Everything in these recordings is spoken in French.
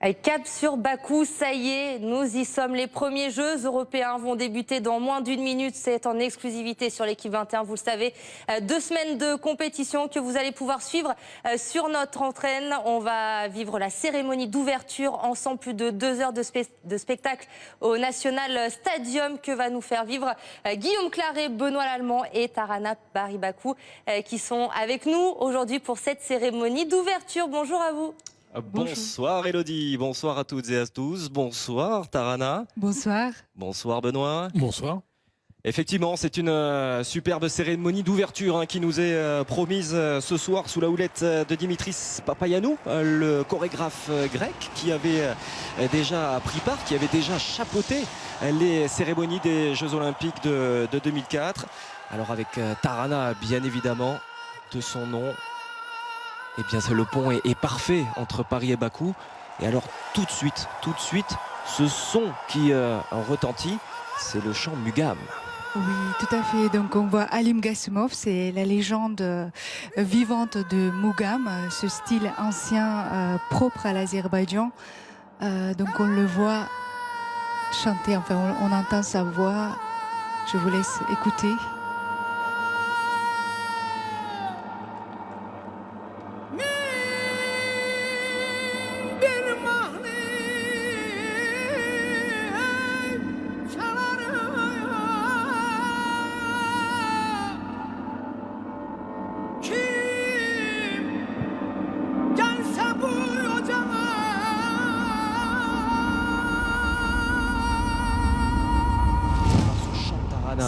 Cap sur Bakou, ça y est, nous y sommes. Les premiers Jeux européens vont débuter dans moins d'une minute. C'est en exclusivité sur l'équipe 21, vous le savez. 2 semaines de compétition que vous allez pouvoir suivre sur notre antenne. On va vivre la cérémonie d'ouverture ensemble, plus de 2 heures de spectacle au National Stadium que va nous faire vivre Guillaume Claret, Benoît Lallemand et Tarana Baribakou qui sont avec nous aujourd'hui pour cette cérémonie d'ouverture. Bonjour à vous. Bonsoir Elodie, bonsoir à toutes et à tous, bonsoir Tarana. Bonsoir. Bonsoir Benoît. Bonsoir. Effectivement, c'est une superbe cérémonie d'ouverture qui nous est promise ce soir sous la houlette de Dimitris Papayanou, le chorégraphe grec qui avait déjà pris part, qui avait déjà chapeauté les cérémonies des Jeux Olympiques de 2004. Alors avec Tarana, bien évidemment, de son nom. Eh bien, le pont est parfait entre Paris et Bakou. Et alors, tout de suite, ce son qui retentit, c'est le chant Mugam. Oui, tout à fait. Donc, on voit Alim Gassimov, c'est la légende vivante de Mugam, ce style ancien propre à l'Azerbaïdjan. Donc, on le voit chanter, enfin, on entend sa voix. Je vous laisse écouter.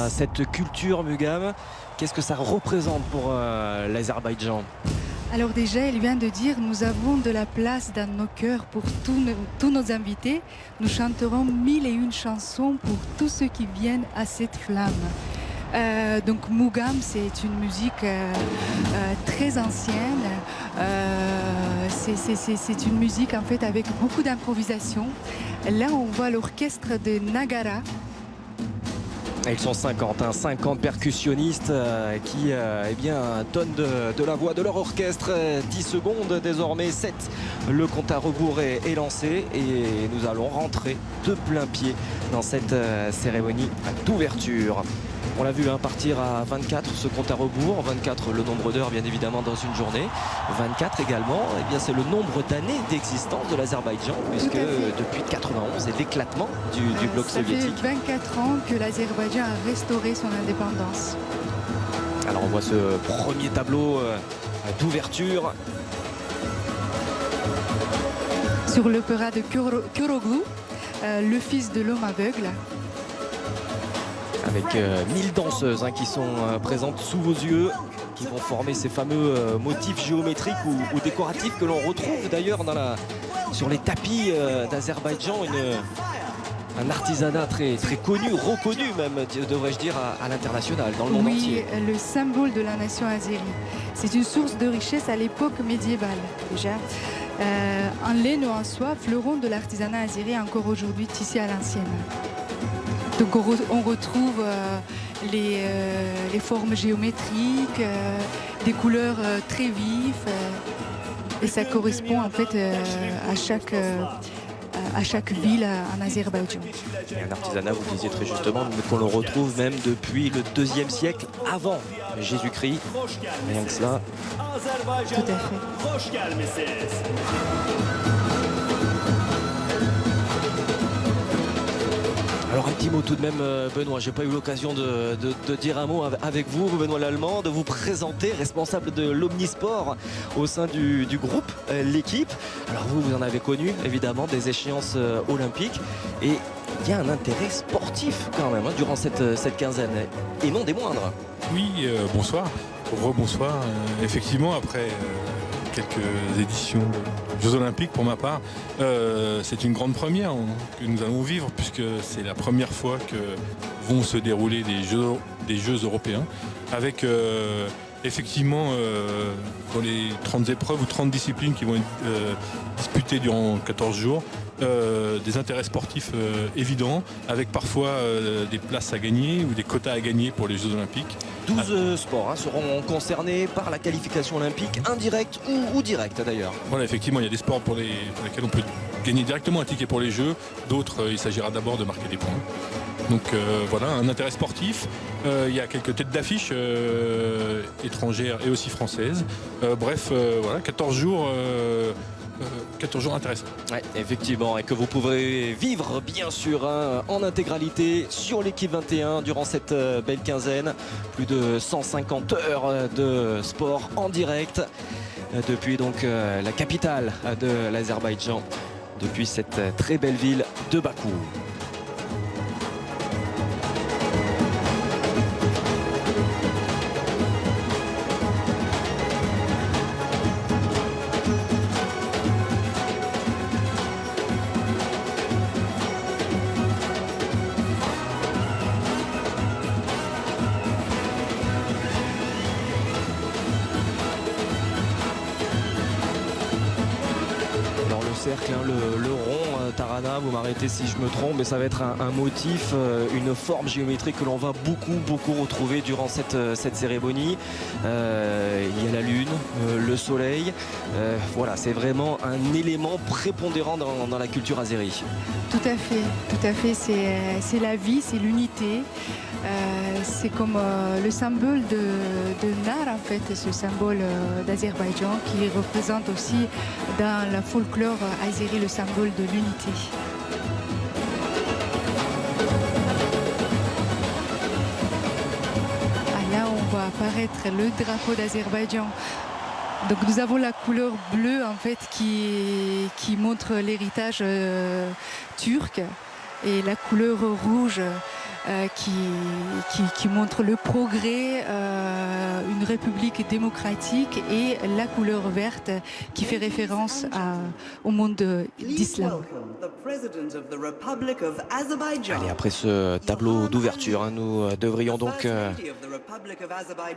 Cette culture Mugam, qu'est-ce que ça représente pour l'Azerbaïdjan? Alors déjà, elle vient de dire, nous avons de la place dans nos cœurs pour tous nos invités. Nous chanterons 1001 chansons pour tous ceux qui viennent à cette flamme. Donc Mugam, c'est une musique très ancienne. C'est une musique en fait avec beaucoup d'improvisation. Là, on voit l'orchestre de Nagara. Ils sont 50 percussionnistes qui eh bien, donnent de la voix de leur orchestre. 10 secondes désormais, 7. Le compte à rebours est lancé et nous allons rentrer de plein pied dans cette cérémonie d'ouverture. On l'a vu partir à 24 ce compte à rebours, 24 le nombre d'heures bien évidemment dans une journée, 24 également, eh bien c'est le nombre d'années d'existence de l'Azerbaïdjan puisque depuis 91 et l'éclatement du bloc soviétique. Ça fait 24 ans que l'Azerbaïdjan a restauré son indépendance. Alors on voit ce premier tableau d'ouverture. Sur l'opéra de Kuroglu, le fils de l'homme aveugle. Avec 1000 danseuses qui sont présentes sous vos yeux, qui vont former ces fameux motifs géométriques ou décoratifs que l'on retrouve d'ailleurs sur les tapis d'Azerbaïdjan. Un artisanat très connu, reconnu même, devrais-je dire, à l'international, dans le monde entier. Oui, le symbole de la nation azérie. C'est une source de richesse à l'époque médiévale, déjà. En laine ou en soie, fleuron de l'artisanat azéri encore aujourd'hui tissé à l'ancienne. Donc on retrouve les formes géométriques, des couleurs très vives, et ça correspond en fait à chaque ville en Azerbaïdjan. Et un artisanat, vous disiez très justement, qu'on le retrouve même depuis le 2e siècle avant Jésus-Christ. Rien que cela. Tout à fait. Alors un petit mot tout de même, Benoît, j'ai pas eu l'occasion de dire un mot avec vous, Benoît Lallemand, de vous présenter, responsable de l'Omnisport au sein du groupe, l'équipe. Alors vous en avez connu évidemment des échéances olympiques et il y a un intérêt sportif quand même durant cette quinzaine, et non des moindres. Oui, bonsoir. Rebonsoir. Effectivement, après quelques éditions de Jeux Olympiques pour ma part, c'est une grande première que nous allons vivre puisque c'est la première fois que vont se dérouler des Jeux européens avec Effectivement, dans les 30 épreuves ou 30 disciplines qui vont être disputées durant 14 jours, des intérêts sportifs évidents, avec parfois des places à gagner ou des quotas à gagner pour les Jeux Olympiques. 12 sports seront concernés par la qualification olympique, indirecte ou directe d'ailleurs. Voilà, effectivement, il y a des sports pour lesquels on peut gagner directement un ticket pour les Jeux. D'autres, il s'agira d'abord de marquer des points. Donc voilà, un intérêt sportif. Il y a quelques têtes d'affiche étrangères et aussi françaises. Bref, voilà, 14 jours intéressants. Ouais, effectivement, et que vous pourrez vivre bien sûr en intégralité sur l'équipe 21 durant cette belle quinzaine. Plus de 150 heures de sport en direct depuis donc la capitale de l'Azerbaïdjan, depuis cette très belle ville de Bakou. Cercle, le rond, Tarana, vous m'arrêtez si je me trompe, mais ça va être un motif, une forme géométrique que l'on va beaucoup retrouver durant cette cérémonie. Il y a la lune, le soleil, voilà, c'est vraiment un élément prépondérant dans la culture azérie. Tout à fait, c'est la vie, c'est l'unité. C'est comme le symbole de Nar, en fait, ce symbole d'Azerbaïdjan qui représente aussi dans la folklore azéri le symbole de l'unité. Là, on voit apparaître le drapeau d'Azerbaïdjan. Donc nous avons la couleur bleue en fait qui montre l'héritage turc et la couleur rouge qui montre le progrès, une république démocratique, et la couleur verte qui fait référence au monde d'islam. Allez, après ce tableau d'ouverture, nous devrions donc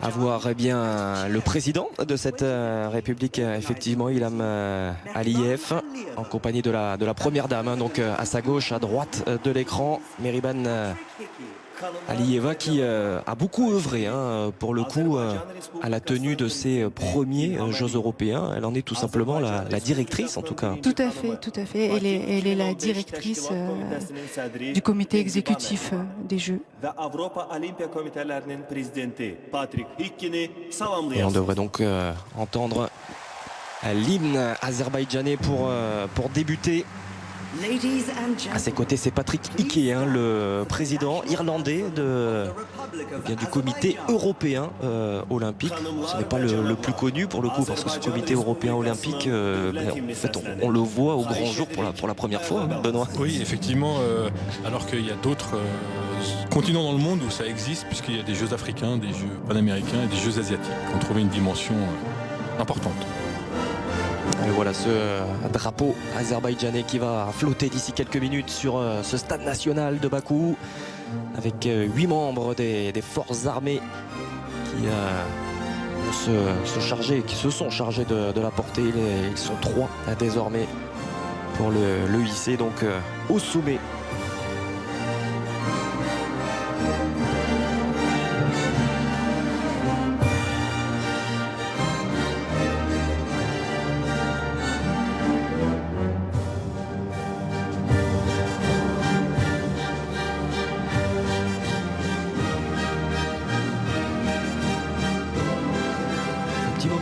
avoir bien le président de cette république, effectivement Ilham Aliyev, en compagnie de la première dame, donc à sa gauche, à droite de l'écran, Meriban Aliyeva, qui a beaucoup œuvré pour le coup à la tenue de ses premiers Jeux européens. Elle en est tout simplement la directrice en tout cas. Tout à fait. Elle est la directrice du comité exécutif des Jeux. Et on devrait donc entendre l'hymne azerbaïdjanais pour débuter. À ses côtés, c'est Patrick Hickey, le président irlandais du comité européen olympique. Ce n'est pas le plus connu pour le coup, parce que ce comité européen olympique, en fait, on le voit au grand jour pour la première fois, Benoît. Oui, effectivement, alors qu'il y a d'autres continents dans le monde où ça existe, puisqu'il y a des Jeux africains, des Jeux panaméricains et des Jeux asiatiques qui ont trouvé une dimension importante. Et voilà ce drapeau azerbaïdjanais qui va flotter d'ici quelques minutes sur ce stade national de Bakou, avec 8 membres des forces armées qui se sont chargés de la porter. Ils sont 3 désormais pour le hisser donc au sommet.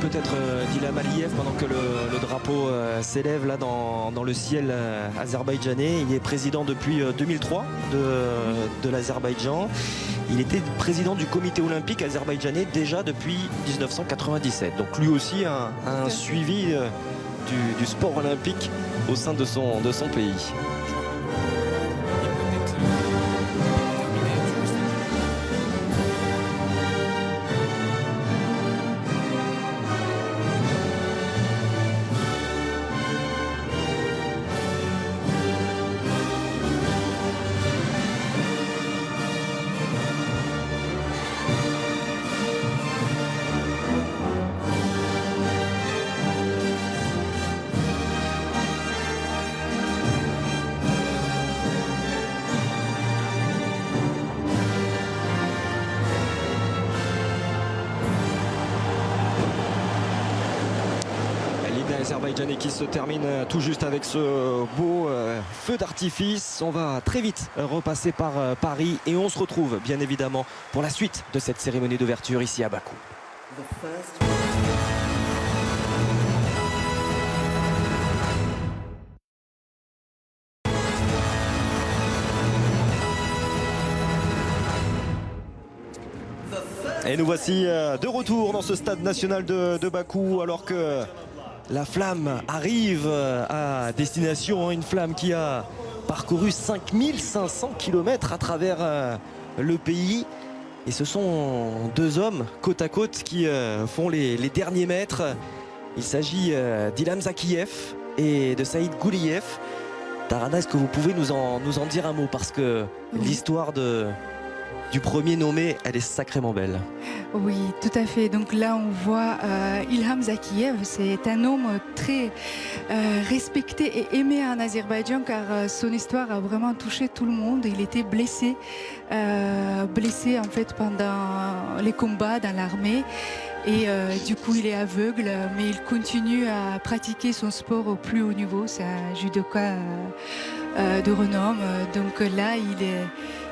Peut-être d'Ilham Aliyev pendant que le drapeau s'élève là dans le ciel azerbaïdjanais. Il est président depuis 2003 de l'Azerbaïdjan. Il était président du comité olympique azerbaïdjanais déjà depuis 1997. Donc lui aussi a un suivi du sport olympique au sein de son pays. azerbaïdjanais qui se termine tout juste avec ce beau feu d'artifice. On va très vite repasser par Paris et on se retrouve bien évidemment pour la suite de cette cérémonie d'ouverture ici à Bakou. Et nous voici de retour dans ce stade national de Bakou alors que la flamme arrive à destination, une flamme qui a parcouru 5500 km à travers le pays. Et ce sont deux hommes côte à côte qui font les derniers mètres. Il s'agit d'Ilham Zakiev et de Saïd Gouliyev. Tarana, est-ce que vous pouvez nous en dire un mot? Parce que l'histoire du premier nommé, elle est sacrément belle. Oui, tout à fait. Donc là, on voit Ilham Zakiev. C'est un homme très respecté et aimé en Azerbaïdjan car son histoire a vraiment touché tout le monde. Il était blessé en fait pendant les combats dans l'armée. Et du coup, il est aveugle, mais il continue à pratiquer son sport au plus haut niveau. C'est un judoka de renom. Donc là,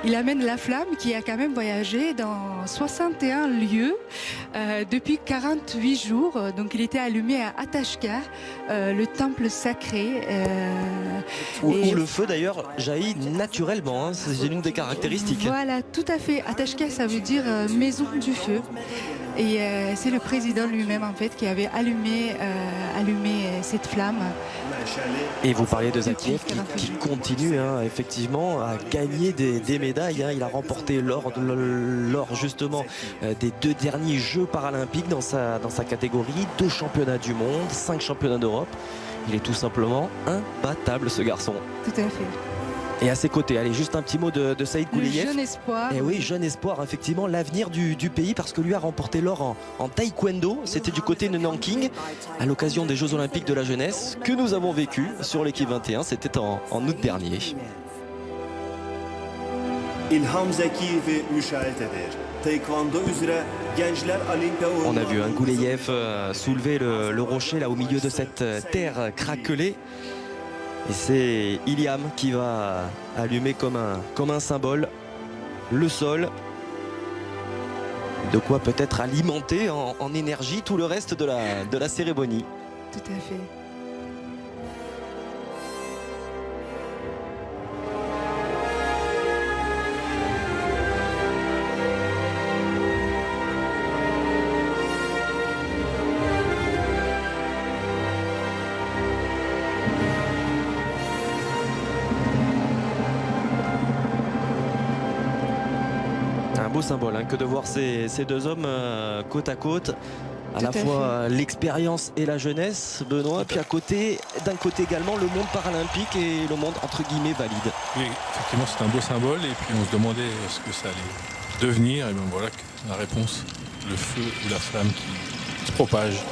il amène la flamme qui a quand même voyagé dans 61 lieux depuis 48 jours. Donc il était allumé à Atashka, le temple sacré. Où le feu d'ailleurs jaillit naturellement, hein. C'est l'une des caractéristiques. Voilà, tout à fait. Atashka, ça veut dire maison du feu. Et c'est le président lui-même en fait qui avait allumé cette flamme. Et vous parliez de Zakiev qui continue effectivement à gagner des médailles. Il a remporté l'or justement des 2 derniers Jeux paralympiques dans sa catégorie, 2 championnats du monde, 5 championnats d'Europe. Il est tout simplement imbattable ce garçon. Tout à fait. Et à ses côtés, allez, juste un petit mot de Saïd Gouliyev. Jeune espoir. Et oui, jeune espoir, effectivement, l'avenir du pays parce que lui a remporté l'or en taekwondo. C'était du côté de Nanking à l'occasion des Jeux Olympiques de la jeunesse que nous avons vécu sur l'équipe 21. C'était en août dernier. İlham Zakiyev'i müşahede eder. Taekwondo üzere Gençler Olimpiya On a vu un Gouliyev soulever le rocher là au milieu de cette terre craquelée. Et c'est Ilham qui va allumer comme un symbole le sol. De quoi peut-être alimenter en énergie tout le reste de la cérémonie. Tout à fait. Un beau symbole que de voir ces deux hommes côte à côte. À la fois l'expérience et la jeunesse, Benoît, puis d'un côté également le monde paralympique et le monde entre guillemets valide. Oui, effectivement c'est un beau symbole et puis on se demandait ce que ça allait devenir et bien voilà la réponse, le feu ou la flamme qui se propage.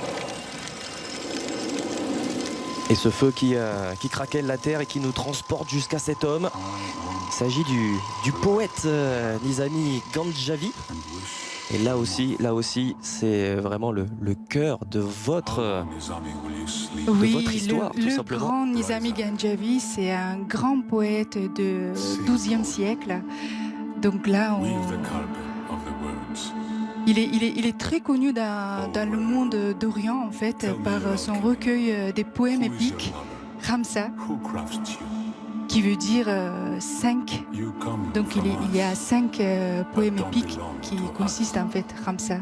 Et ce feu qui craquelle la terre et qui nous transporte jusqu'à cet homme. Il s'agit du poète Nizami Ganjavi. Et là aussi, c'est vraiment le cœur de votre histoire, tout simplement. Le grand Nizami Ganjavi, c'est un grand poète du XIIe siècle. Donc là, il est très connu dans le monde d'Orient, en fait, par son recueil des poèmes épiques, Ramsa, qui veut dire 5. Donc il y a 5 poèmes épiques qui consistent en fait Ramsa.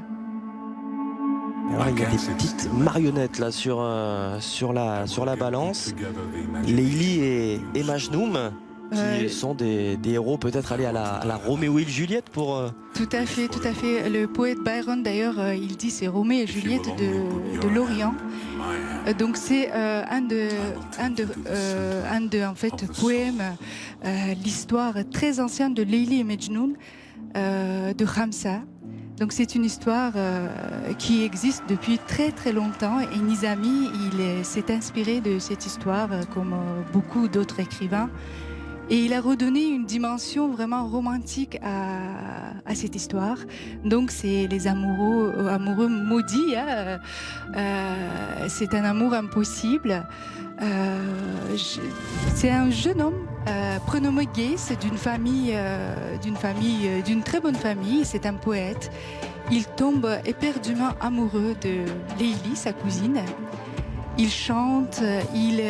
Alors, il y a des petites marionnettes là sur la balance. Leili et Majnoum qui sont des héros peut-être allés à la Roméo et Juliette pour... Tout à fait. Le poète Byron d'ailleurs, il dit c'est Roméo et Juliette de l'Orient. Donc c'est un de en fait poèmes, l'histoire très ancienne de Leili et Majnoun de Ramsa. Donc c'est une histoire qui existe depuis très très longtemps et Nizami s'est inspiré de cette histoire comme beaucoup d'autres écrivains. Et il a redonné une dimension vraiment romantique à cette histoire. Donc c'est les amoureux maudits. Hein. C'est un amour impossible. C'est un jeune homme prénommé Geiss d'une très bonne famille. C'est un poète. Il tombe éperdument amoureux de Leili, sa cousine. Il chante, il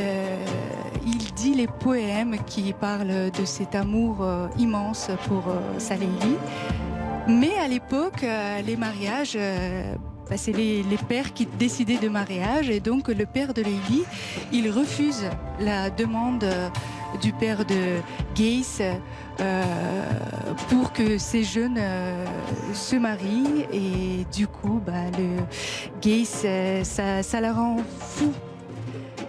dit les poèmes qui parlent de cet amour immense pour sa Leili. Mais à l'époque, les mariages, c'est les pères qui décidaient de mariage, et donc le père de Leili, il refuse la demande du père de Geiss pour que ces jeunes se marient, et du coup le Geiss ça la rend fou,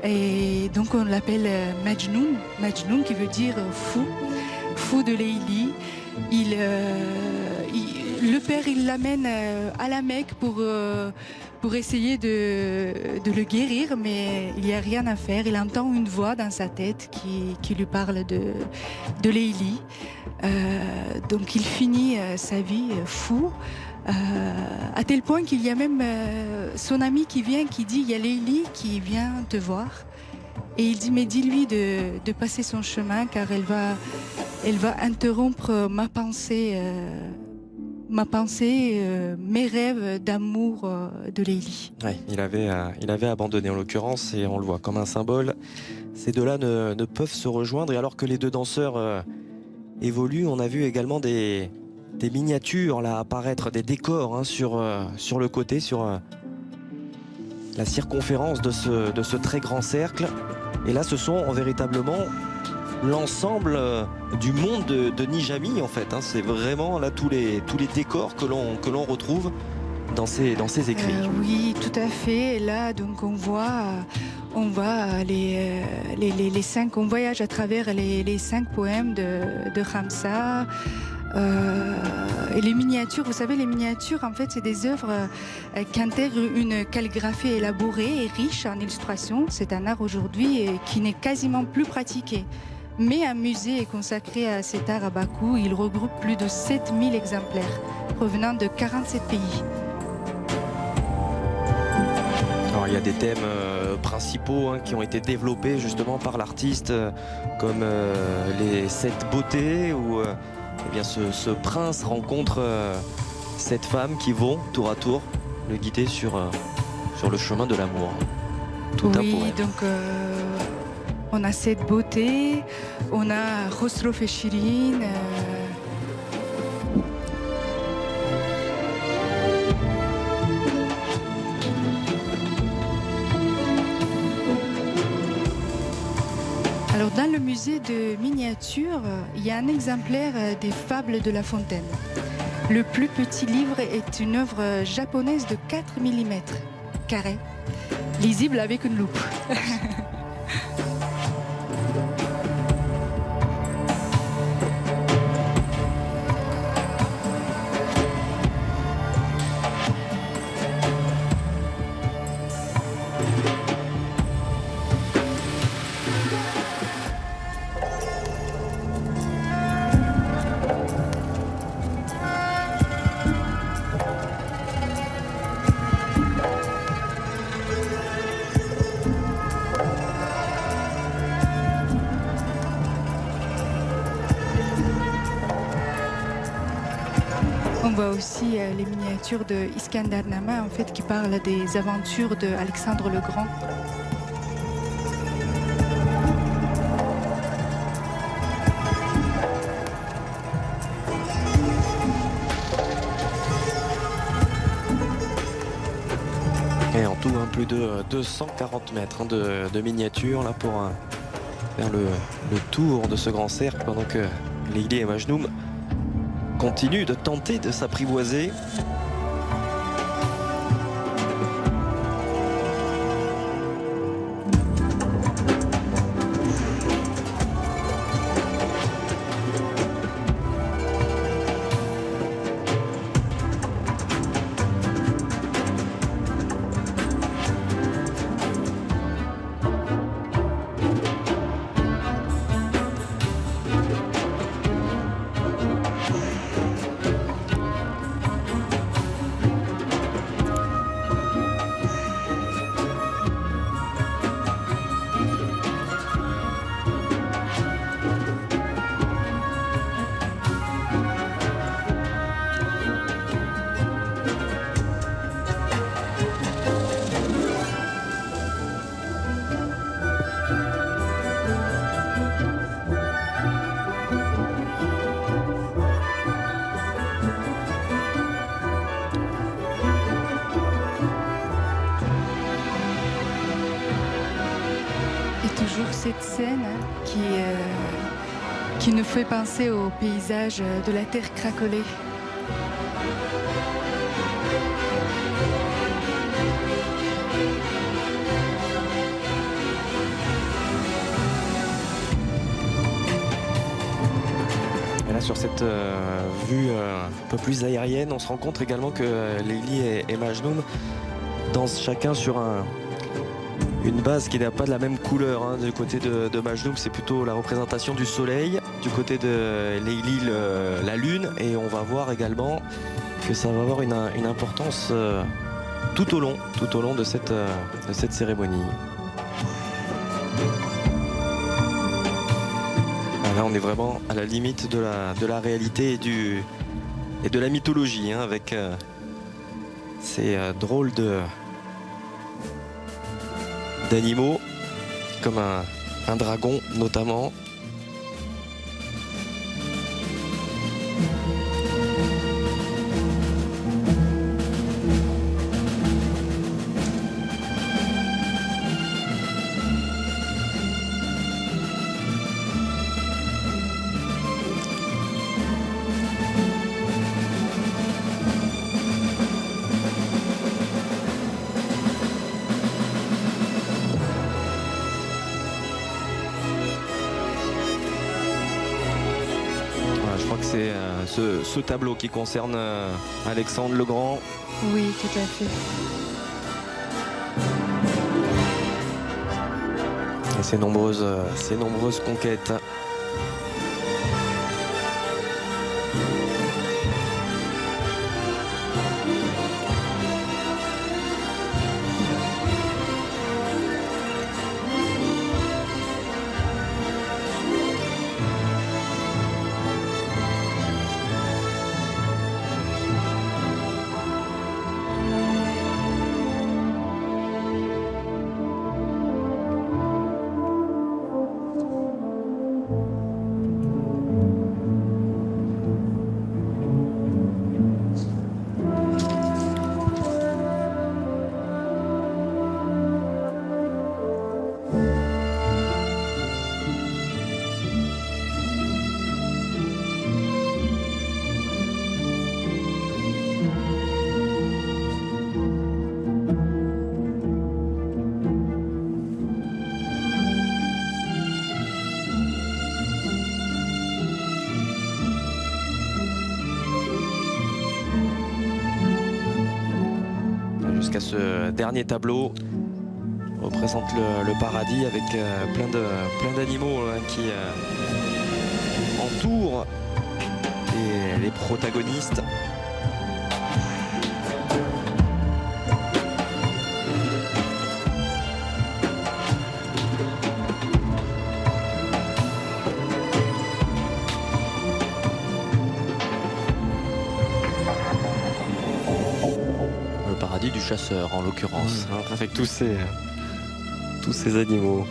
et donc on l'appelle Majnoun qui veut dire fou de Leili. Le père il l'amène à la Mecque pour essayer de le guérir, mais il n'y a rien à faire. Il entend une voix dans sa tête qui lui parle de Leili. Donc il finit sa vie fou, à tel point qu'il y a même son ami qui vient, qui dit il y a Leili qui vient te voir. Et il dit mais dis-lui de passer son chemin, car elle va interrompre ma pensée, mes rêves d'amour de Leili. Ouais, il avait abandonné en l'occurrence, et on le voit comme un symbole. Ces deux-là ne peuvent se rejoindre, et alors que les deux danseurs évoluent, on a vu également des miniatures là apparaître, des décors sur le côté, sur la circonférence de ce très grand cercle. Et là, ce sont véritablement l'ensemble du monde de Nijami, en fait. C'est vraiment là tous les décors que l'on retrouve dans ces écrits. Oui, tout à fait. Et là, donc on voit les 5, on voyage à travers les 5 poèmes de Khamsa. Et les miniatures, vous savez, les miniatures, en fait, c'est des œuvres qui intègrent une calligraphie élaborée et riche en illustrations. C'est un art aujourd'hui qui n'est quasiment plus pratiqué. Mais un musée est consacré à cet art à Bakou. Il regroupe plus de 7000 exemplaires provenant de 47 pays. Alors, il y a des thèmes principaux qui ont été développés justement par l'artiste, comme les 7 beautés, où eh bien, ce prince rencontre cette femme qui vont tour à tour le guider sur le chemin de l'amour. Tout un poème. Donc on a cette beauté, on a Khosrow et Shirin. Alors dans le musée de miniatures, il y a un exemplaire des Fables de La Fontaine. Le plus petit livre est une œuvre japonaise de 4 mm carré, lisible avec une loupe. On voit aussi les miniatures de Iskandar-Nama, en fait, qui parlent des aventures d'Alexandre le Grand. Et en tout, plus de 240 mètres de miniatures là pour faire le tour de ce grand cercle, pendant que Leili et Majnoun continue de tenter de s'apprivoiser. scène qui nous fait penser au paysage de la terre craquelée. Et là, sur cette vue un peu plus aérienne, on se rend compte également que Leili et Majnoun dansent chacun sur une base qui n'a pas de la même couleur. Hein. Du côté de Majnoun, c'est plutôt la représentation du soleil. Du côté de Leili, la lune. Et on va voir également que ça va avoir une importance tout au long de cette cérémonie. Là, on est vraiment à la limite de la réalité et de la mythologie, hein, avec ces drôles d'animaux, comme un dragon notamment. Je crois que c'est ce tableau qui concerne Alexandre le Grand. Oui, tout à fait. Et ses nombreuses conquêtes. Jusqu'à ce dernier tableau représente le paradis avec plein d'animaux qui entourent les protagonistes. Du chasseur en l'occurrence, avec tous ces animaux.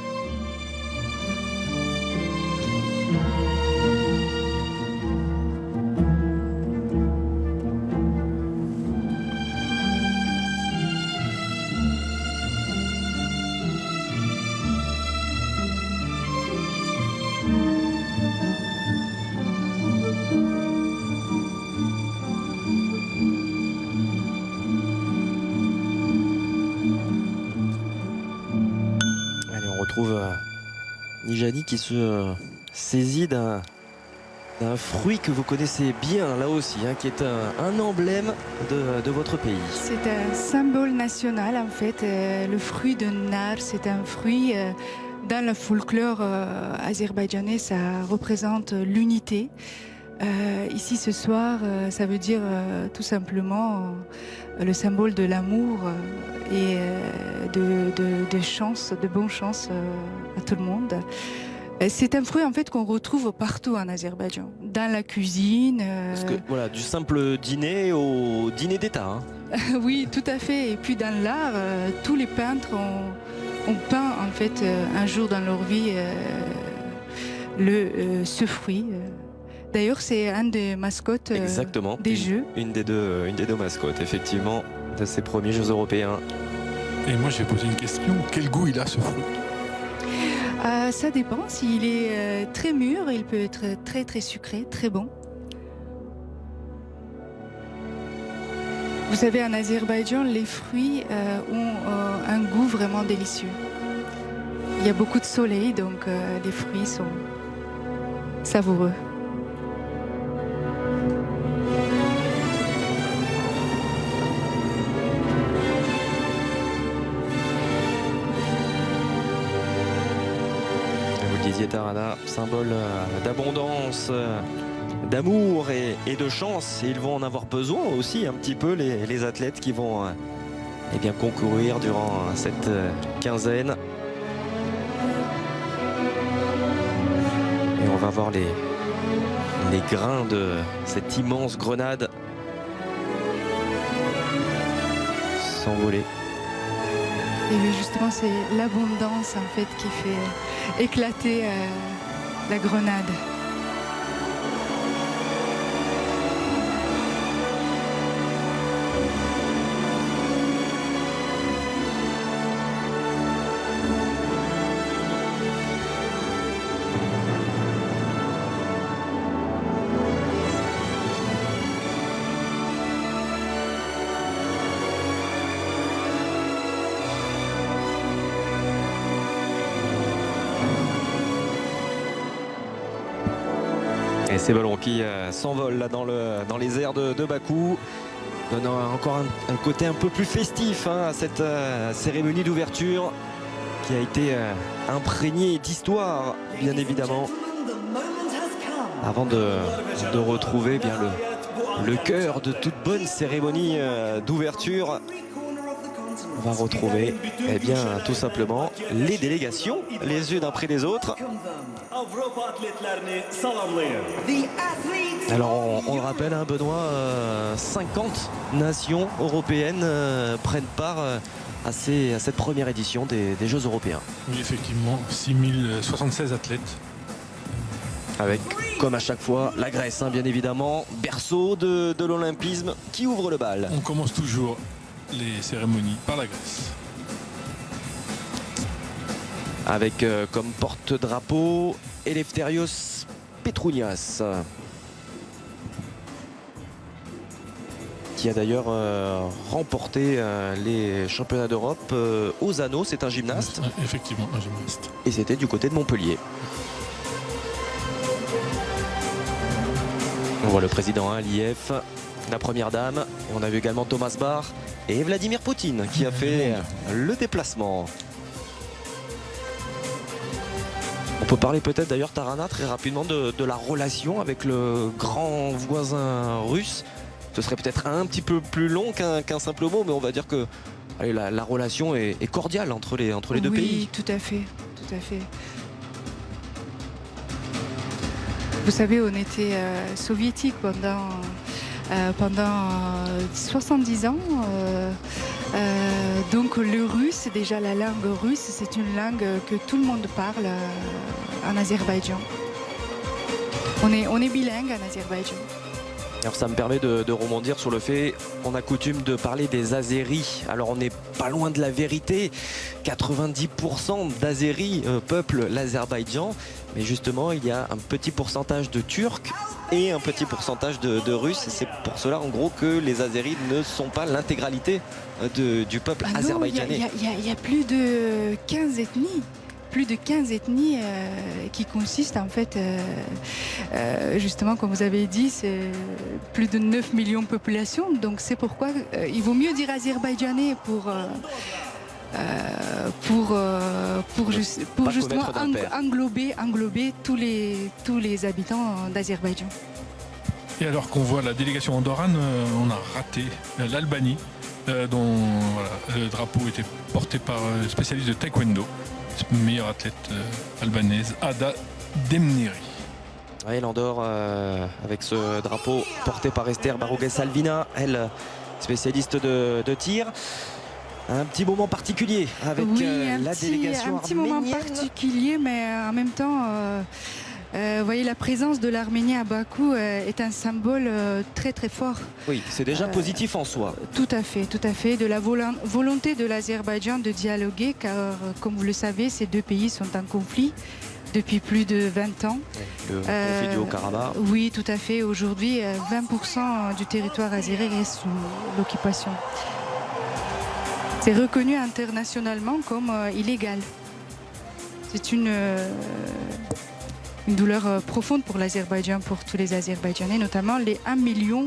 Nijani qui se saisit d'un fruit que vous connaissez bien là aussi, hein, qui est un emblème de votre pays. C'est un symbole national en fait. Le fruit de nar, c'est un fruit dans le folklore azerbaïdjanais, ça représente l'unité. Ici ce soir, ça veut dire tout simplement le symbole de l'amour et de chance, de bonne chance à tout le monde. C'est un fruit en fait qu'on retrouve partout en Azerbaïdjan, dans la cuisine. Parce que voilà, du simple dîner au dîner d'État. Hein. Oui, tout à fait. Et puis dans l'art, tous les peintres ont peint en fait un jour dans leur vie ce fruit. D'ailleurs, c'est un des mascottes des Jeux. Une des deux mascottes, effectivement, de ces premiers Jeux européens. Et moi, je vais poser une question. Quel goût il a, ce fruit ? Ça dépend. S'il est très mûr, il peut être très très sucré, très bon. Vous savez, en Azerbaïdjan, les fruits ont un goût vraiment délicieux. Il y a beaucoup de soleil, donc les fruits sont savoureux. Vous le disiez, Tarana, symbole d'abondance, d'amour et de chance. Et ils vont en avoir besoin aussi un petit peu, les athlètes qui vont eh bien, concourir durant cette quinzaine. Et on va voir les grains de cette immense grenade s'envoler. Et oui, justement, c'est l'abondance en fait qui fait éclater la grenade. Et ces ballons qui s'envolent là dans les airs de Bakou, donnant encore un côté un peu plus festif à cette cérémonie d'ouverture qui a été imprégnée d'histoire, bien évidemment, avant de retrouver eh bien le cœur de toute bonne cérémonie d'ouverture. On va retrouver eh bien, tout simplement les délégations, les unes après les autres. Alors on le rappelle, Benoît, 50 nations européennes prennent part à cette première édition des Jeux européens. Oui, effectivement, 6076 athlètes. Avec, comme à chaque fois, la Grèce, bien évidemment, berceau de l'olympisme qui ouvre le bal. On commence toujours les cérémonies par la Grèce. Avec comme porte-drapeau Eleftherios Petrounias, qui a d'ailleurs remporté les championnats d'Europe aux anneaux. C'est un gymnaste. Effectivement, un gymnaste. Et c'était du côté de Montpellier. On voit le président Aliyev, la première dame. Et on a vu également Thomas Bach et Vladimir Poutine qui a fait le déplacement. On peut parler peut-être d'ailleurs, Tarana, très rapidement de la relation avec le grand voisin russe. Ce serait peut-être un petit peu plus long qu'un simple mot, mais on va dire que allez, la relation est cordiale entre les deux pays. Oui, tout à fait, tout à fait. Vous savez, on était soviétique pendant 70 ans. Donc le russe, déjà la langue russe, c'est une langue que tout le monde parle en Azerbaïdjan. On est bilingue en Azerbaïdjan. Alors ça me permet de rebondir sur le fait qu'on a coutume de parler des Azéris. Alors on n'est pas loin de la vérité. 90% d'Azéris peuplent l'Azerbaïdjan. Mais justement, il y a un petit pourcentage de Turcs et un petit pourcentage de Russes. C'est pour cela, en gros, que les Azéris ne sont pas l'intégralité du peuple azerbaïdjanais. Il y a plus de 15 ethnies. Plus de 15 ethnies qui consistent en fait, justement comme vous avez dit, c'est plus de 9 millions de population. Donc c'est pourquoi il vaut mieux dire azerbaïdjanais pour justement englober tous les habitants d'Azerbaïdjan. Et alors qu'on voit la délégation andorrane, on a raté l'Albanie, dont le drapeau était porté par un spécialiste de taekwondo, meilleure athlète albanaise, Ada Demniri. Oui, l'Andorre avec ce drapeau porté par Esther Barogues-Salvina, elle spécialiste de tir. Un petit moment particulier avec la délégation arménienne. Un petit moment particulier, mais en même temps, Vous voyez, la présence de l'Arménie à Bakou est un symbole très très fort. Oui, c'est déjà positif en soi. Tout à fait, de la volonté de l'Azerbaïdjan de dialoguer, car comme vous le savez, ces deux pays sont en conflit depuis plus de 20 ans. Le conflit du Haut-Karabakh. Oui, tout à fait. Aujourd'hui, 20% du territoire azéri reste sous l'occupation. C'est reconnu internationalement comme illégal. C'est une douleur profonde pour l'Azerbaïdjan, pour tous les Azerbaïdjanais, notamment les 1 million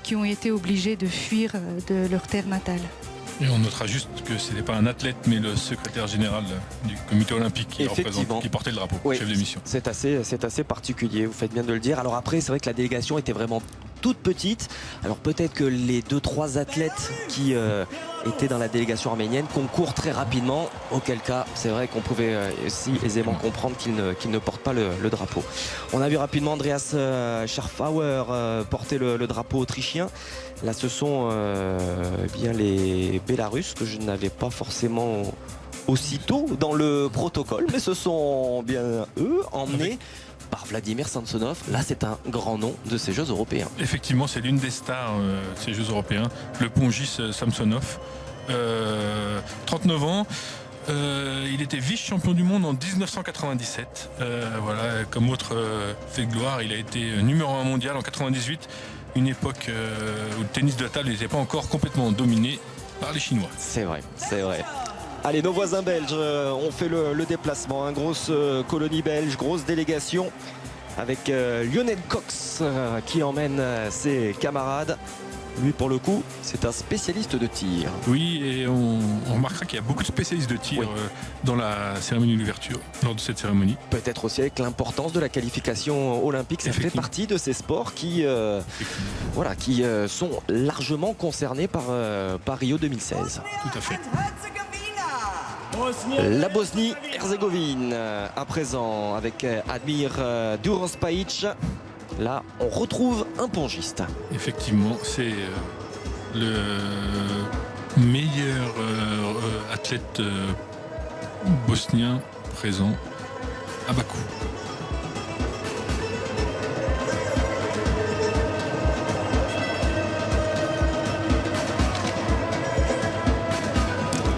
qui ont été obligés de fuir de leur terre natale. Et on notera juste que ce n'est pas un athlète, mais le secrétaire général du comité olympique qui portait le drapeau, oui, chef de mission. C'est assez particulier, vous faites bien de le dire. Alors après, c'est vrai que la délégation était vraiment toute petite. Alors peut-être que les 2-3 athlètes qui étaient dans la délégation arménienne concourent très rapidement, auquel cas c'est vrai qu'on pouvait aussi aisément comprendre qu'ils ne portent pas le drapeau. On a vu rapidement Andreas Schafauer porter le drapeau autrichien. Là ce sont bien les Bélarusses que je n'avais pas forcément aussitôt dans le protocole, mais ce sont bien eux emmenés par Vladimir Samsonov. Là, c'est un grand nom de ces Jeux européens. Effectivement, c'est l'une des stars de ces Jeux européens, le pongiste Samsonov. 39 ans. Il était vice-champion du monde en 1997. Voilà, comme autre fait de gloire, il a été numéro 1 mondial en 98, une époque où le tennis de la table n'était pas encore complètement dominé par les Chinois. C'est vrai, c'est vrai. Allez, nos voisins belges ont fait le déplacement. Grosse colonie belge, grosse délégation avec Lionel Cox qui emmène ses camarades. Lui, pour le coup, c'est un spécialiste de tir. Oui, et on remarquera qu'il y a beaucoup de spécialistes de tir dans la cérémonie d'ouverture, lors de cette cérémonie. Peut-être aussi avec l'importance de la qualification olympique. Ça fait partie de ces sports qui sont largement concernés par Rio 2016. Tout à fait. La Bosnie-Herzégovine à présent avec Admir Durospaic. Là, on retrouve un pongiste. Effectivement, c'est le meilleur athlète bosnien présent à Bakou.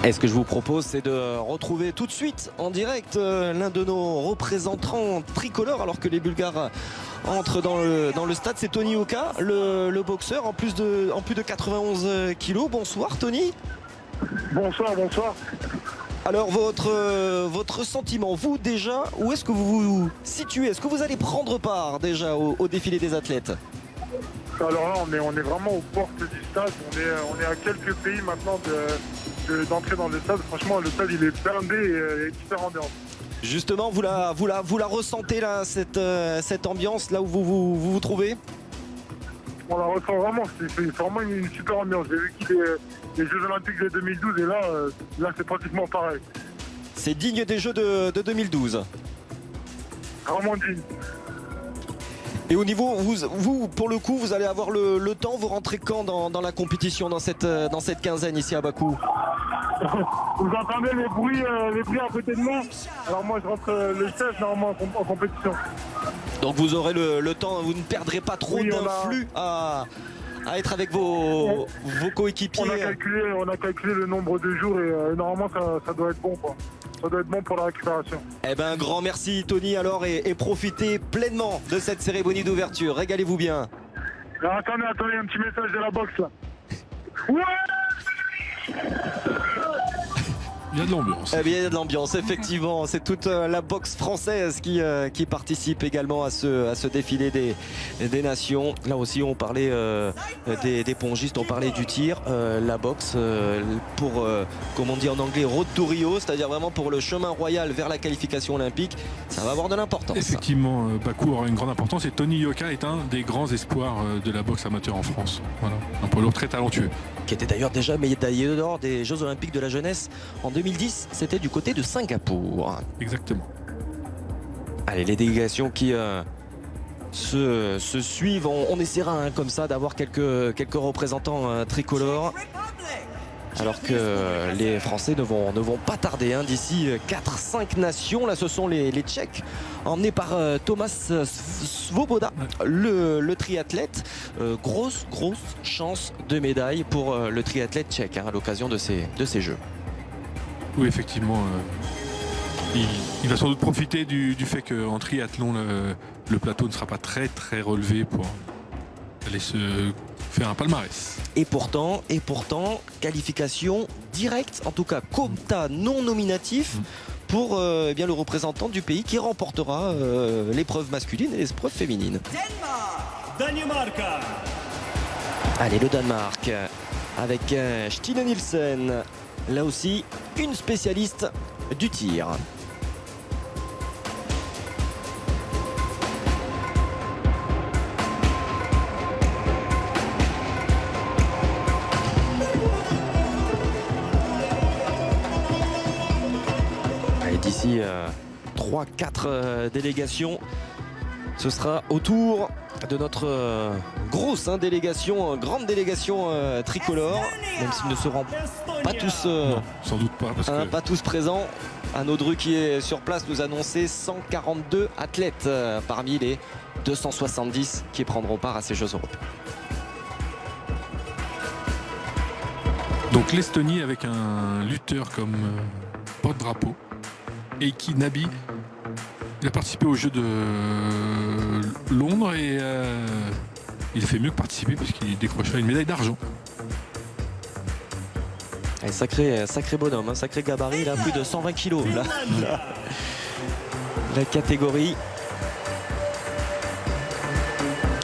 Et ce que je vous propose, c'est de retrouver tout de suite en direct l'un de nos représentants tricolores, alors que les Bulgares entrent dans le stade. C'est Tony Oka, le boxeur, en plus de 91 kilos. Bonsoir Tony. Bonsoir. Alors votre sentiment, vous déjà, où est-ce que vous vous situez? Est-ce que vous allez prendre part déjà au défilé des athlètes? Alors là, on est vraiment aux portes du stade. On est à quelques pays maintenant d'entrer dans le stade. Franchement, le stade il est blindé et super ambiance. Justement, vous la ressentez là, cette ambiance là où vous trouvez? On la ressent vraiment, c'est vraiment une super ambiance. J'ai vécu les Jeux Olympiques de 2012 et là c'est pratiquement pareil. C'est digne des Jeux de 2012. Vraiment digne. Et au niveau, vous pour le coup, vous allez avoir le temps, vous rentrez quand dans la compétition, dans cette quinzaine ici à Bakou? Vous entendez les bruits à côté de moi? Alors moi je rentre le 16 normalement en compétition. Donc vous aurez le temps, vous ne perdrez pas trop d'influx à être avec vos coéquipiers. On a calculé le nombre de jours et normalement ça doit être bon quoi. Ça doit être bon pour la récupération. Eh ben, un grand merci Tony alors et profitez pleinement de cette cérémonie d'ouverture. Régalez-vous bien. Alors, attendez, un petit message de la boxe là. Ouais. Il y a de l'ambiance. Eh bien, il y a de l'ambiance, effectivement. C'est toute la boxe française qui participe également à ce défilé des nations. Là aussi, on parlait des pongistes, on parlait du tir. La boxe, pour, comme on dit en anglais, road to Rio, c'est-à-dire vraiment pour le chemin royal vers la qualification olympique, ça va avoir de l'importance. Effectivement, Bakou aura une grande importance et Tony Yoka est un des grands espoirs de la boxe amateur en France. Voilà, un poids lourd très talentueux. Qui était d'ailleurs déjà médaillé d'or des Jeux Olympiques de la jeunesse en 2010. C'était du côté de Singapour. Exactement. Allez, les délégations qui se suivent. On essaiera comme ça d'avoir quelques représentants tricolores. Alors que les Français ne vont pas tarder hein, d'ici 4-5 nations. Là, ce sont les Tchèques, emmenés par Thomas Svoboda, le triathlète. Grosse chance de médaille pour le triathlète tchèque hein, à l'occasion de ces Jeux. Oui, effectivement. Il va sans doute profiter du fait qu'en triathlon, le plateau ne sera pas très relevé pour aller se faire un palmarès. Et pourtant, qualification directe, en tout cas quota non nominatif pour eh bien, le représentant du pays qui remportera l'épreuve masculine et l'épreuve féminine. Danemark. Allez, le Danemark avec Stine Nielsen, là aussi une spécialiste du tir. D'ici 3-4 délégations, ce sera au tour de notre grosse délégation, grande délégation tricolore, même s'ils ne seront pas tous, Non, sans doute pas, parce que pas tous présents. Anodru qui est sur place nous annonçait 142 athlètes parmi les 270 qui prendront part à ces Jeux européens. donc l'Estonie avec un lutteur comme porte-drapeau, Eiki Nabi. Il a participé aux Jeux de Londres et il fait mieux que participer parce qu'il décrochera une médaille d'argent. Sacré bonhomme, sacré gabarit, il a plus de 120 kilos la catégorie.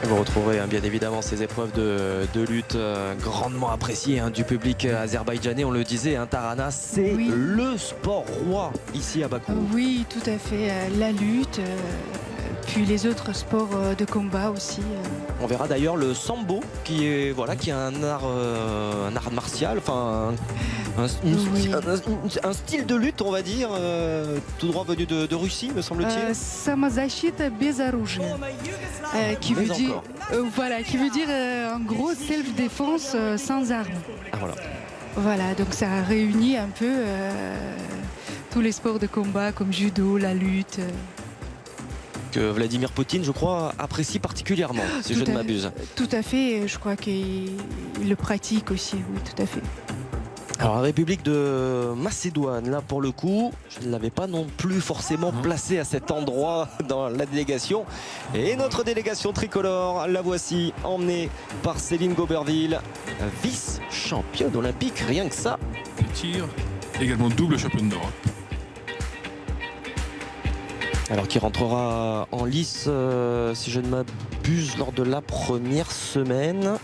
Vous retrouverez bien évidemment ces épreuves de lutte grandement appréciées du public azerbaïdjanais. On le disait, Tarana, c'est le sport roi ici à Bakou. Oui, tout à fait. La lutte, puis les autres sports de combat aussi. On verra d'ailleurs le sambo qui est un art martial, enfin un style de lutte, on va dire, tout droit venu de Russie, me semble-t-il. Самозащита без оружия, qui veut dire en gros self-défense sans armes. Ah, voilà. Voilà, donc ça réunit un peu tous les sports de combat comme judo, la lutte. Que Vladimir Poutine, je crois, apprécie particulièrement, si je ne m'abuse. Tout à fait, je crois qu'il le pratique aussi, oui, tout à fait. Alors, la République de Macédoine, là, pour le coup, je ne l'avais pas non plus forcément placé à cet endroit dans la délégation. Et notre délégation tricolore, la voici, emmenée par Céline Goberville, vice-championne olympique, rien que ça. Le tir, également double championne d'Europe. Alors qui rentrera en lice, si je ne m'abuse, lors de la première semaine.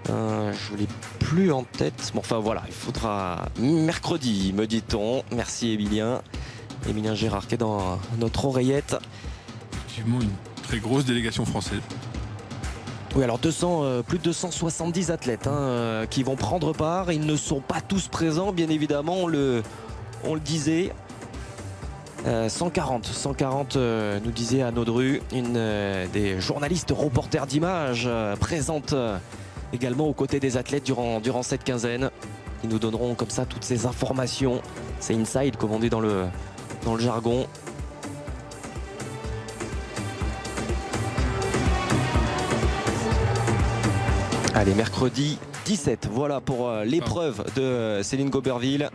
Je ne l'ai plus en tête. Bon, enfin voilà, il faudra mercredi, me dit-on. Merci Emilien Gérard qui est dans notre oreillette. Effectivement, une très grosse délégation française. Oui, alors plus de 270 athlètes qui vont prendre part. Ils ne sont pas tous présents, bien évidemment, on le disait. 140 nous disait Anodru, une des journalistes reporters d'images présente également aux côtés des athlètes durant cette quinzaine. Ils nous donneront comme ça toutes ces informations. C'est inside comme on dit dans le jargon. Allez, mercredi 17, voilà pour l'épreuve de Céline Goberville.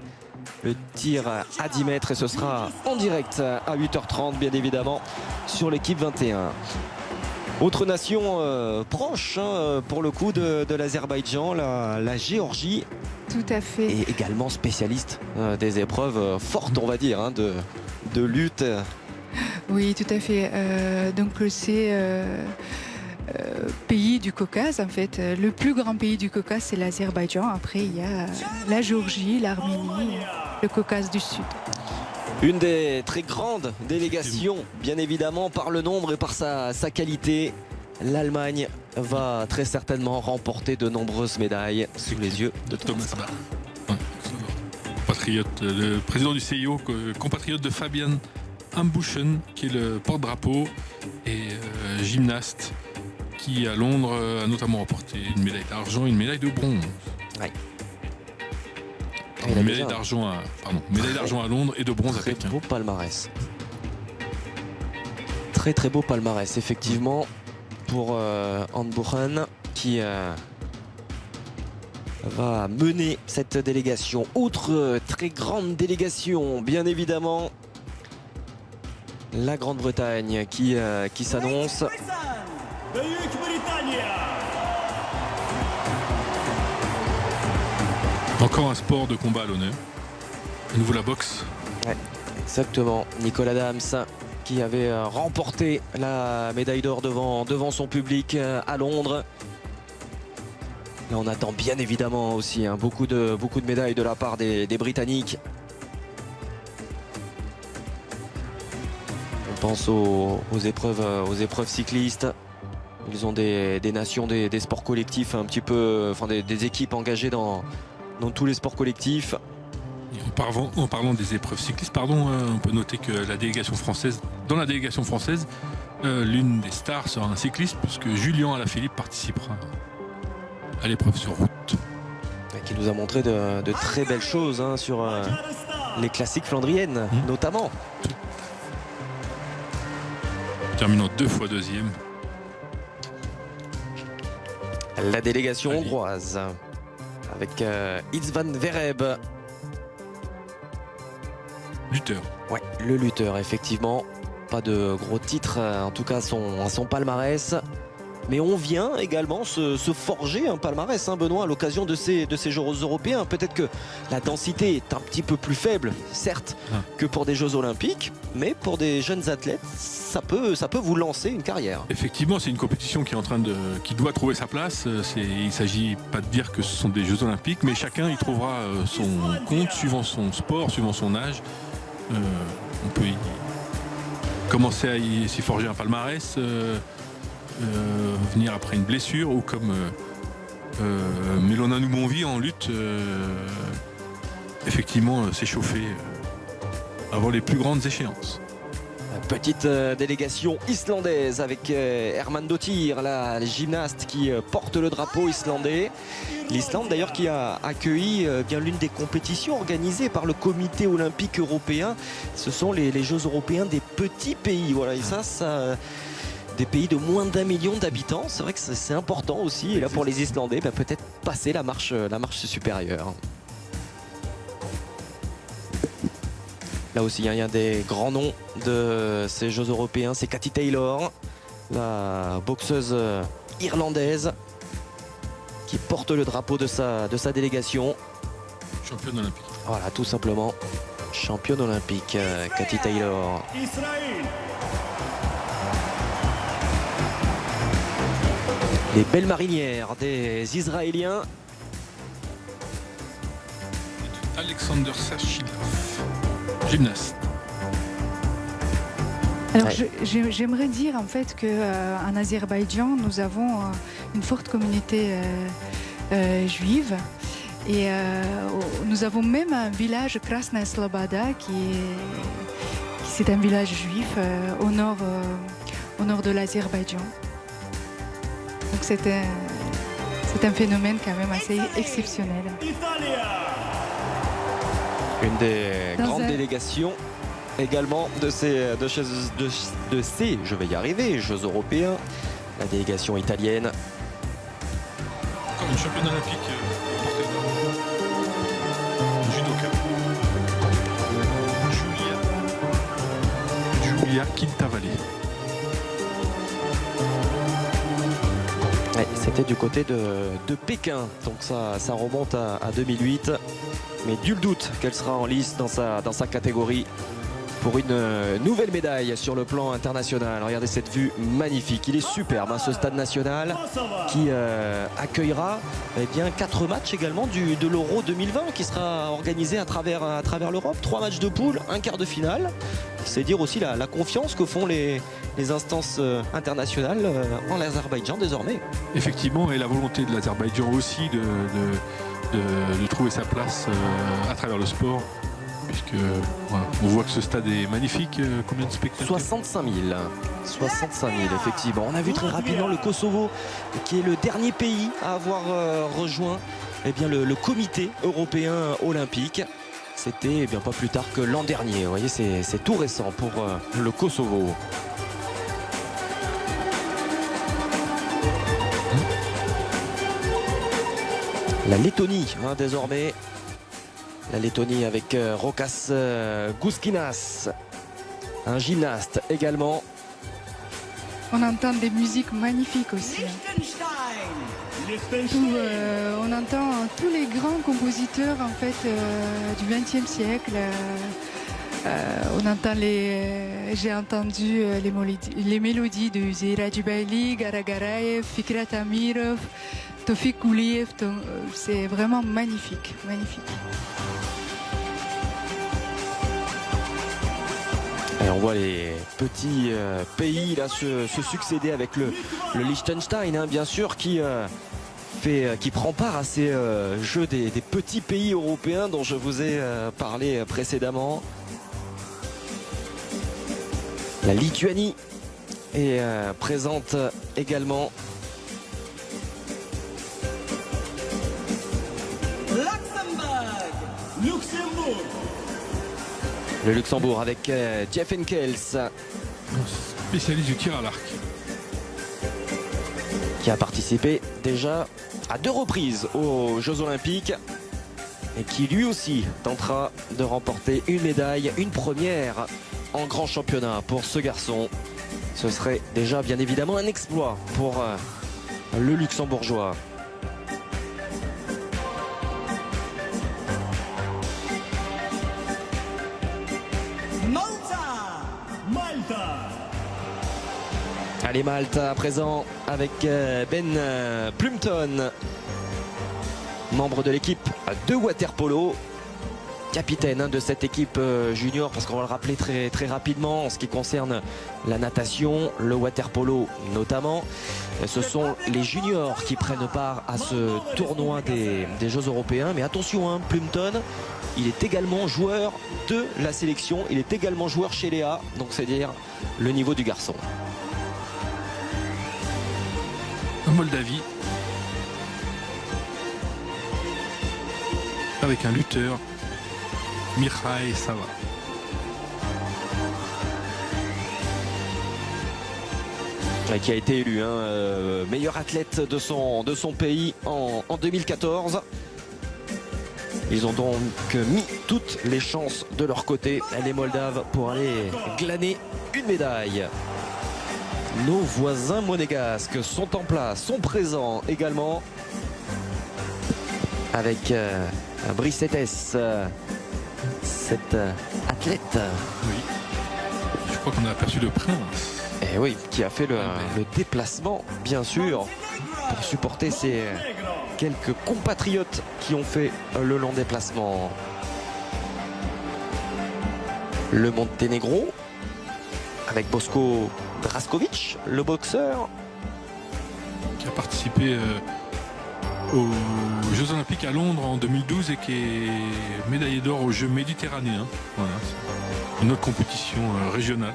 Le tir à 10 mètres et ce sera en direct à 8h30 bien évidemment sur l'équipe 21. Autre nation proche pour le coup de l'Azerbaïdjan, la Géorgie. Tout à fait. Et également spécialiste des épreuves fortes on va dire de lutte. Oui, tout à fait. Donc c'est pays du Caucase en fait. Le plus grand pays du Caucase c'est l'Azerbaïdjan. Après il y a la Géorgie, l'Arménie, le Caucase du Sud. Une des très grandes délégations, bien évidemment, par le nombre et par sa qualité. L'Allemagne va très certainement remporter de nombreuses médailles sous les yeux de Thomas Bach. Compatriote, le président du CIO, compatriote de Fabian Ambuchen, qui est le porte-drapeau et gymnaste, qui à Londres a notamment remporté une médaille d'argent et une médaille de bronze. Ouais. Il a Médaille déjà d'argent à Londres et de bronze à très Pékin. beau palmarès. Très très beau palmarès, effectivement, pour An Buchan qui va mener cette délégation. Autre très grande délégation, bien évidemment, la Grande-Bretagne qui s'annonce. Encore un sport de combat à l'honneur. À nouveau la boxe. Ouais, exactement. Nicole Adams qui avait remporté la médaille d'or devant son public à Londres. Là, on attend bien évidemment aussi beaucoup de médailles de la part des Britanniques. On pense aux épreuves cyclistes. Ils ont des nations, des sports collectifs un petit peu, enfin des équipes engagées dans tous les sports collectifs. Et en parlant des épreuves cyclistes, on peut noter que dans la délégation française, l'une des stars sera un cycliste, puisque Julien Alaphilippe participera à l'épreuve sur route. Et qui nous a montré de très belles choses sur les classiques flandriennes, notamment. Terminant 2 fois deuxième. La délégation hongroise avec István Vereb. Lutteur. Ouais, le lutteur, effectivement. Pas de gros titres, en tout cas à son palmarès. Mais on vient également se forger un palmarès, Benoît, à l'occasion de ces Jeux européens. Peut-être que la densité est un petit peu plus faible, certes, que pour des Jeux olympiques, mais pour des jeunes athlètes, ça peut vous lancer une carrière. Effectivement, c'est une compétition qui doit trouver sa place. Il ne s'agit pas de dire que ce sont des Jeux olympiques, mais chacun y trouvera son compte suivant son sport, suivant son âge. On peut y commencer à s'y forger un palmarès. Venir après une blessure ou comme Mélona Noubonvi en lutte, effectivement s'échauffer avant les plus grandes échéances. Petite délégation islandaise avec Hermanndóttir, la gymnaste qui porte le drapeau islandais. L'Islande d'ailleurs qui a accueilli bien l'une des compétitions organisées par le comité olympique européen. Ce sont les Jeux européens des petits pays. Voilà, et ça des pays de moins d'1 million d'habitants, c'est vrai que c'est important aussi. Et là pour les Islandais, peut-être passer la marche supérieure. Là aussi, il y a des grands noms de ces Jeux européens. C'est Katie Taylor, la boxeuse irlandaise, qui porte le drapeau de sa délégation. Championne olympique. Voilà, tout simplement, championne olympique, Katie Taylor. Les belles marinières des Israéliens. Alexander Sachilov, gymnaste. Alors j'aimerais dire en fait qu'en Azerbaïdjan, nous avons une forte communauté juive. Et nous avons même un village, Krasnaya Sloboda, c'est un village juif au nord de l'Azerbaïdjan. Donc c'est un phénomène quand même assez exceptionnel. Une des grandes délégations également de ces je vais y arriver, Jeux européens. La délégation italienne. Encore une championne olympique portée de judoka. Julia Quintavalle. Ouais, c'était du côté de Pékin, donc ça remonte à 2008. Mais nul doute qu'elle sera en lice dans sa catégorie pour une nouvelle médaille sur le plan international. Regardez cette vue magnifique, il est superbe ce stade national qui accueillera 4 matchs également de l'Euro 2020 qui sera organisé à travers l'Europe. 3 matchs de poule, un quart de finale. C'est dire aussi la confiance que font les instances internationales en Azerbaïdjan désormais. Effectivement, et la volonté de l'Azerbaïdjan aussi de trouver sa place à travers le sport. Puisque voilà, on voit que ce stade est magnifique. Combien de spectateurs? 65 000. 65 000, effectivement. On a vu très rapidement le Kosovo, qui est le dernier pays à avoir rejoint eh bien, le comité européen olympique. C'était eh bien pas plus tard que l'an dernier. Vous voyez, c'est tout récent pour le Kosovo. La Lettonie, hein, désormais. La Lettonie avec Rokas Guskinas, un gymnaste également. On entend des musiques magnifiques aussi. On entend tous les grands compositeurs en fait du XXe siècle. On entend j'ai entendu les mélodies de Zehra Jubayli, Garagarayev, Fikret Amirov, Tofik Gouliyev. C'est vraiment magnifique, magnifique. Et on voit les petits pays là se succéder avec le Liechtenstein, hein, bien sûr, qui prend part à ces jeux des petits pays européens dont je vous ai parlé précédemment. La Lituanie est présente également. Luxembourg. Le Luxembourg avec Jeff Henkels, Spécialiste du tir à l'arc. qui a participé déjà à 2 reprises aux Jeux Olympiques et qui lui aussi tentera de remporter une médaille, une première en grand championnat pour ce garçon. Ce serait déjà bien évidemment un exploit pour le Luxembourgeois. Malta. Allez, Malte à présent avec Ben Plumpton, membre de l'équipe de water-polo, capitaine de cette équipe junior, parce qu'on va le rappeler très rapidement en ce qui concerne la natation, le water-polo notamment. Ce sont les juniors qui prennent part à ce tournoi des Jeux européens. Mais attention, hein, Plumpton, il est également joueur de la sélection, il est également joueur chez Léa, donc c'est dire le niveau du garçon. En Moldavie, avec un lutteur, Mihai Sava. Qui a été élu meilleur athlète de son pays en 2014. Ils ont donc mis toutes les chances de leur côté, les Moldaves, pour aller glaner une médaille. Nos voisins monégasques sont en place, sont présents également, avec Brice Etes, cette athlète. Oui. Je crois qu'on a aperçu le prince. Et oui, qui a fait le déplacement, bien sûr, pour supporter ses quelques compatriotes qui ont fait le long déplacement. Le Monténégro, avec Bosko Draskovic, le boxeur. Qui a participé aux Jeux Olympiques à Londres en 2012 et qui est médaillé d'or aux Jeux méditerranéens. Voilà, c'est une autre compétition régionale.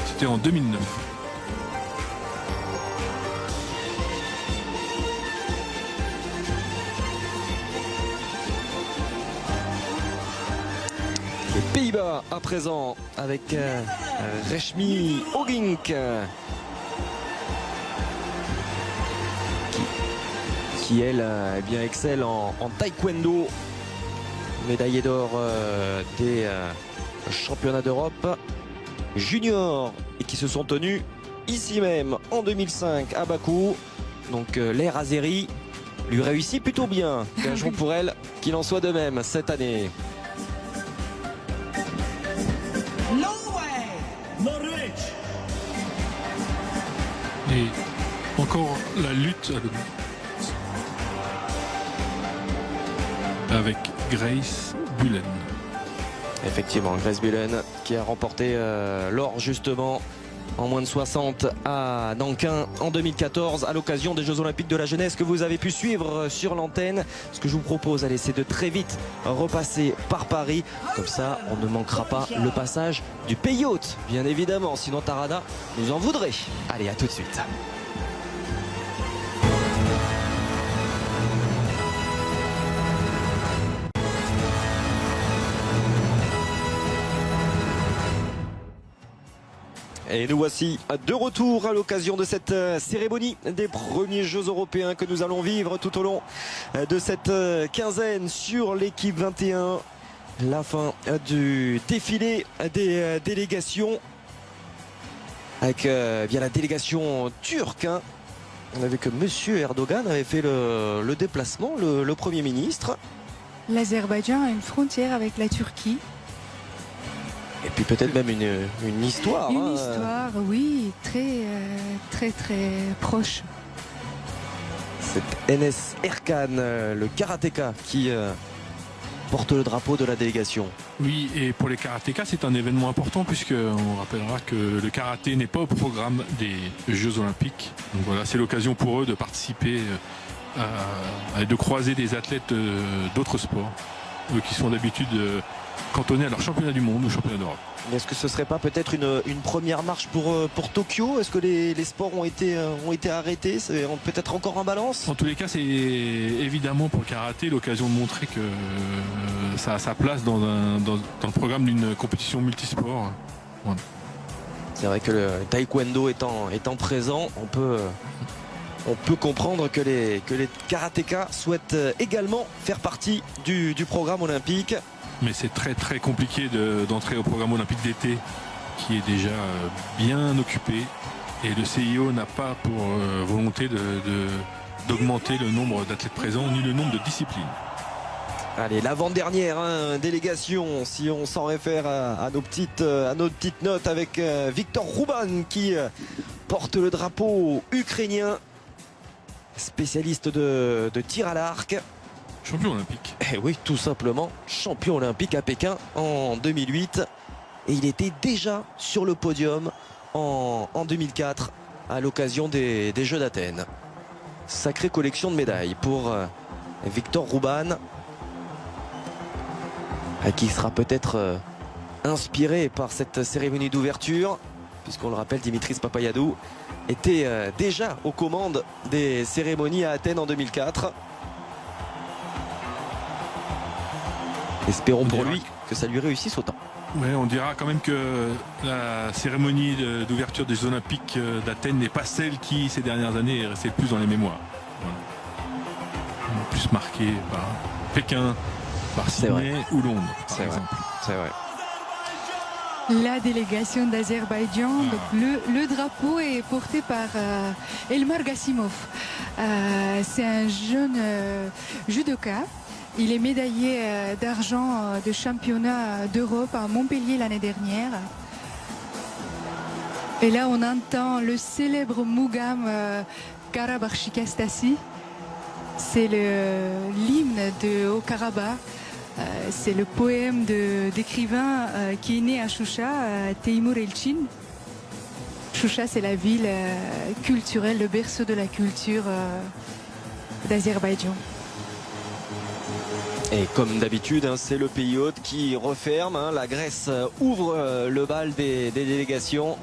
C'était en 2009. Les Pays-Bas à présent avec Reshmi Ogink qui elle eh bien excelle en taekwondo, médaillée d'or des championnats d'Europe junior et qui se sont tenus ici même en 2005 à Bakou. Donc l'Air Azeri lui réussit plutôt bien. Gageons pour elle qu'il en soit de même cette année. Norvège. Et encore la lutte avec Grace Bullen. Effectivement, Grace Bullen qui a remporté l'or justement en moins de 60 à Nankin en 2014 à l'occasion des Jeux Olympiques de la jeunesse que vous avez pu suivre sur l'antenne. Ce que je vous propose, allez, c'est de très vite repasser par Paris. Comme ça, on ne manquera pas le passage du pays hôte, bien évidemment. Sinon, Tarada nous en voudrait. Allez, à tout de suite. Et nous voici de retour à l'occasion de cette cérémonie des premiers Jeux européens que nous allons vivre tout au long de cette quinzaine sur l'équipe 21. La fin du défilé des délégations avec bien la délégation turque. Hein. On a vu que M. Erdogan avait fait le déplacement, le Premier ministre. L'Azerbaïdjan a une frontière avec la Turquie. Et puis peut-être même une histoire. Une histoire, oui, très proche. C'est Enes Erkan, le karatéka, qui porte le drapeau de la délégation. Oui, et pour les karatékas, c'est un événement important puisqu'on rappellera que le karaté n'est pas au programme des Jeux Olympiques. Donc voilà, c'est l'occasion pour eux de participer, de croiser des athlètes d'autres sports, eux qui sont d'habitude cantonnés à leur championnat du monde ou championnat d'Europe. Est-ce que ce serait pas peut-être une première marche pour Tokyo? Est-ce que les sports ont été arrêtés? C'est peut-être encore en balance? En tous les cas, c'est évidemment pour le karaté l'occasion de montrer que ça a sa place dans le programme d'une compétition multisport. Voilà. C'est vrai que le taekwondo étant présent, on peut comprendre que les karatékas souhaitent également faire partie du programme olympique. Mais c'est très compliqué d'entrer au programme olympique d'été qui est déjà bien occupé. Et le CIO n'a pas pour volonté d'augmenter le nombre d'athlètes présents ni le nombre de disciplines. Allez, l'avant-dernière délégation, si on s'en réfère à nos petites notes avec Victor Rouban qui porte le drapeau ukrainien, spécialiste de tir à l'arc. Champion olympique. Et oui, tout simplement, champion olympique à Pékin en 2008. Et il était déjà sur le podium en 2004 à l'occasion des Jeux d'Athènes. Sacrée collection de médailles pour Victor Rouban, qui sera peut-être inspiré par cette cérémonie d'ouverture, puisqu'on le rappelle, Dimitris Papaïadou était déjà aux commandes des cérémonies à Athènes en 2004. Espérons pour lui que ça lui réussisse autant. Ouais, on dira quand même que la cérémonie d'ouverture des Jeux Olympiques d'Athènes n'est pas celle qui, ces dernières années, est restée le plus dans les mémoires. Voilà. Plus marquée par Pékin, par Sydney ou Londres, par exemple. C'est vrai. La délégation d'Azerbaïdjan, le drapeau est porté par Elmar Gassimov. C'est un jeune judoka. Il est médaillé d'argent de championnat d'Europe à Montpellier l'année dernière. Et là, on entend le célèbre Mugam Karabakh-Shikastasi. C'est l'hymne de Haut-Karabakh. C'est le poème d'écrivain qui est né à Choucha, Teimour Elchin. Choucha, c'est la ville culturelle, le berceau de la culture d'Azerbaïdjan. Et comme d'habitude, c'est le pays hôte qui referme. La Grèce ouvre le bal des délégations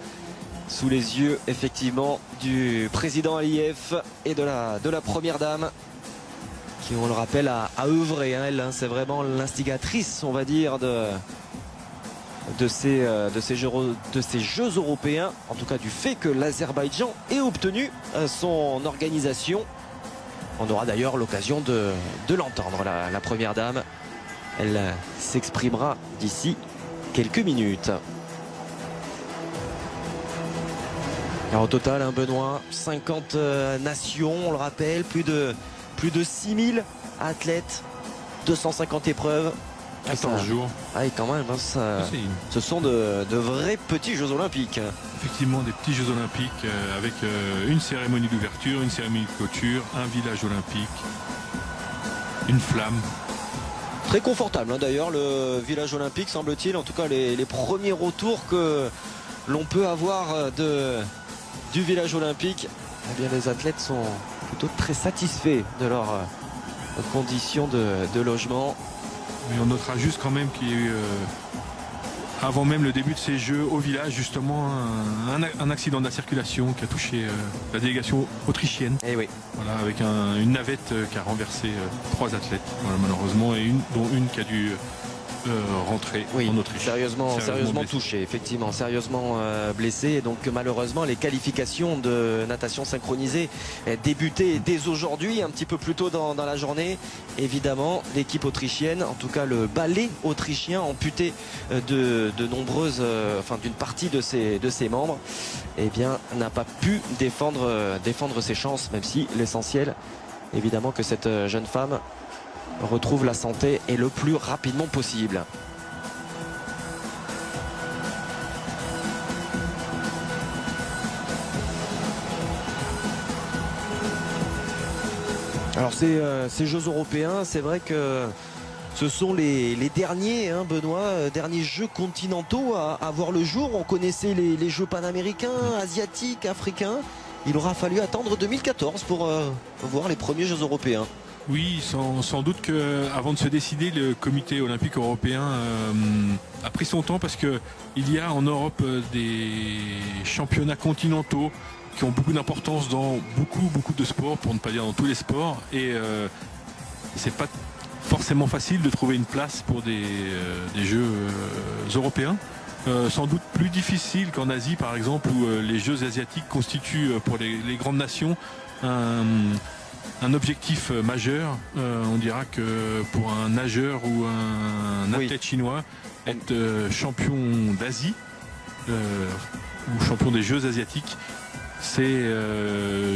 sous les yeux effectivement du président Aliyev et de la première dame qui, on le rappelle, a œuvré. Elle, c'est vraiment l'instigatrice, on va dire, de ces Jeux européens. En tout cas, du fait que l'Azerbaïdjan ait obtenu son organisation. On aura d'ailleurs l'occasion de l'entendre, la première dame. Elle s'exprimera d'ici quelques minutes. Alors, au total, Benoît, 50 nations, on le rappelle, plus de 6000 athlètes, 250 épreuves. 14 jours. Ah, et quand même, ce sont de vrais petits Jeux Olympiques. Effectivement, des petits Jeux Olympiques avec une cérémonie d'ouverture, une cérémonie de clôture, un village olympique, une flamme. Très confortable d'ailleurs, le village olympique, semble-t-il. En tout cas, les premiers retours que l'on peut avoir du village olympique, eh bien, les athlètes sont plutôt très satisfaits de leurs conditions de logement. Mais on notera juste quand même qu'il y a eu, avant même le début de ces Jeux au village, justement, un accident de la circulation qui a touché la délégation autrichienne. Et oui. Voilà, avec une navette qui a renversé 3 athlètes, voilà, malheureusement, et dont une qui a dû rentrer Oui, en Autriche. sérieusement blessé. touché, effectivement, sérieusement blessé. Et donc malheureusement, les qualifications de natation synchronisée débutaient dès aujourd'hui, un petit peu plus tôt dans la journée. Évidemment, l'équipe autrichienne, en tout cas le ballet autrichien, amputé de nombreuses, d'une partie de ses membres, eh bien, n'a pas pu défendre ses chances, même si l'essentiel, évidemment, que cette jeune femme retrouve la santé et le plus rapidement possible. Alors ces Jeux européens, c'est vrai que ce sont les derniers, Benoît, derniers Jeux continentaux à voir le jour. On connaissait les Jeux panaméricains, asiatiques, africains. Il aura fallu attendre 2014 pour voir les premiers Jeux européens. Oui, sans doute qu'avant de se décider, le comité olympique européen a pris son temps parce qu'il y a en Europe des championnats continentaux qui ont beaucoup d'importance dans beaucoup de sports, pour ne pas dire dans tous les sports. Et c'est pas forcément facile de trouver une place pour des Jeux européens. Sans doute plus difficile qu'en Asie, par exemple, où les Jeux asiatiques constituent pour les grandes nations un objectif majeur. On dira que pour un nageur ou un athlète chinois, être champion d'Asie ou champion des Jeux asiatiques, c'est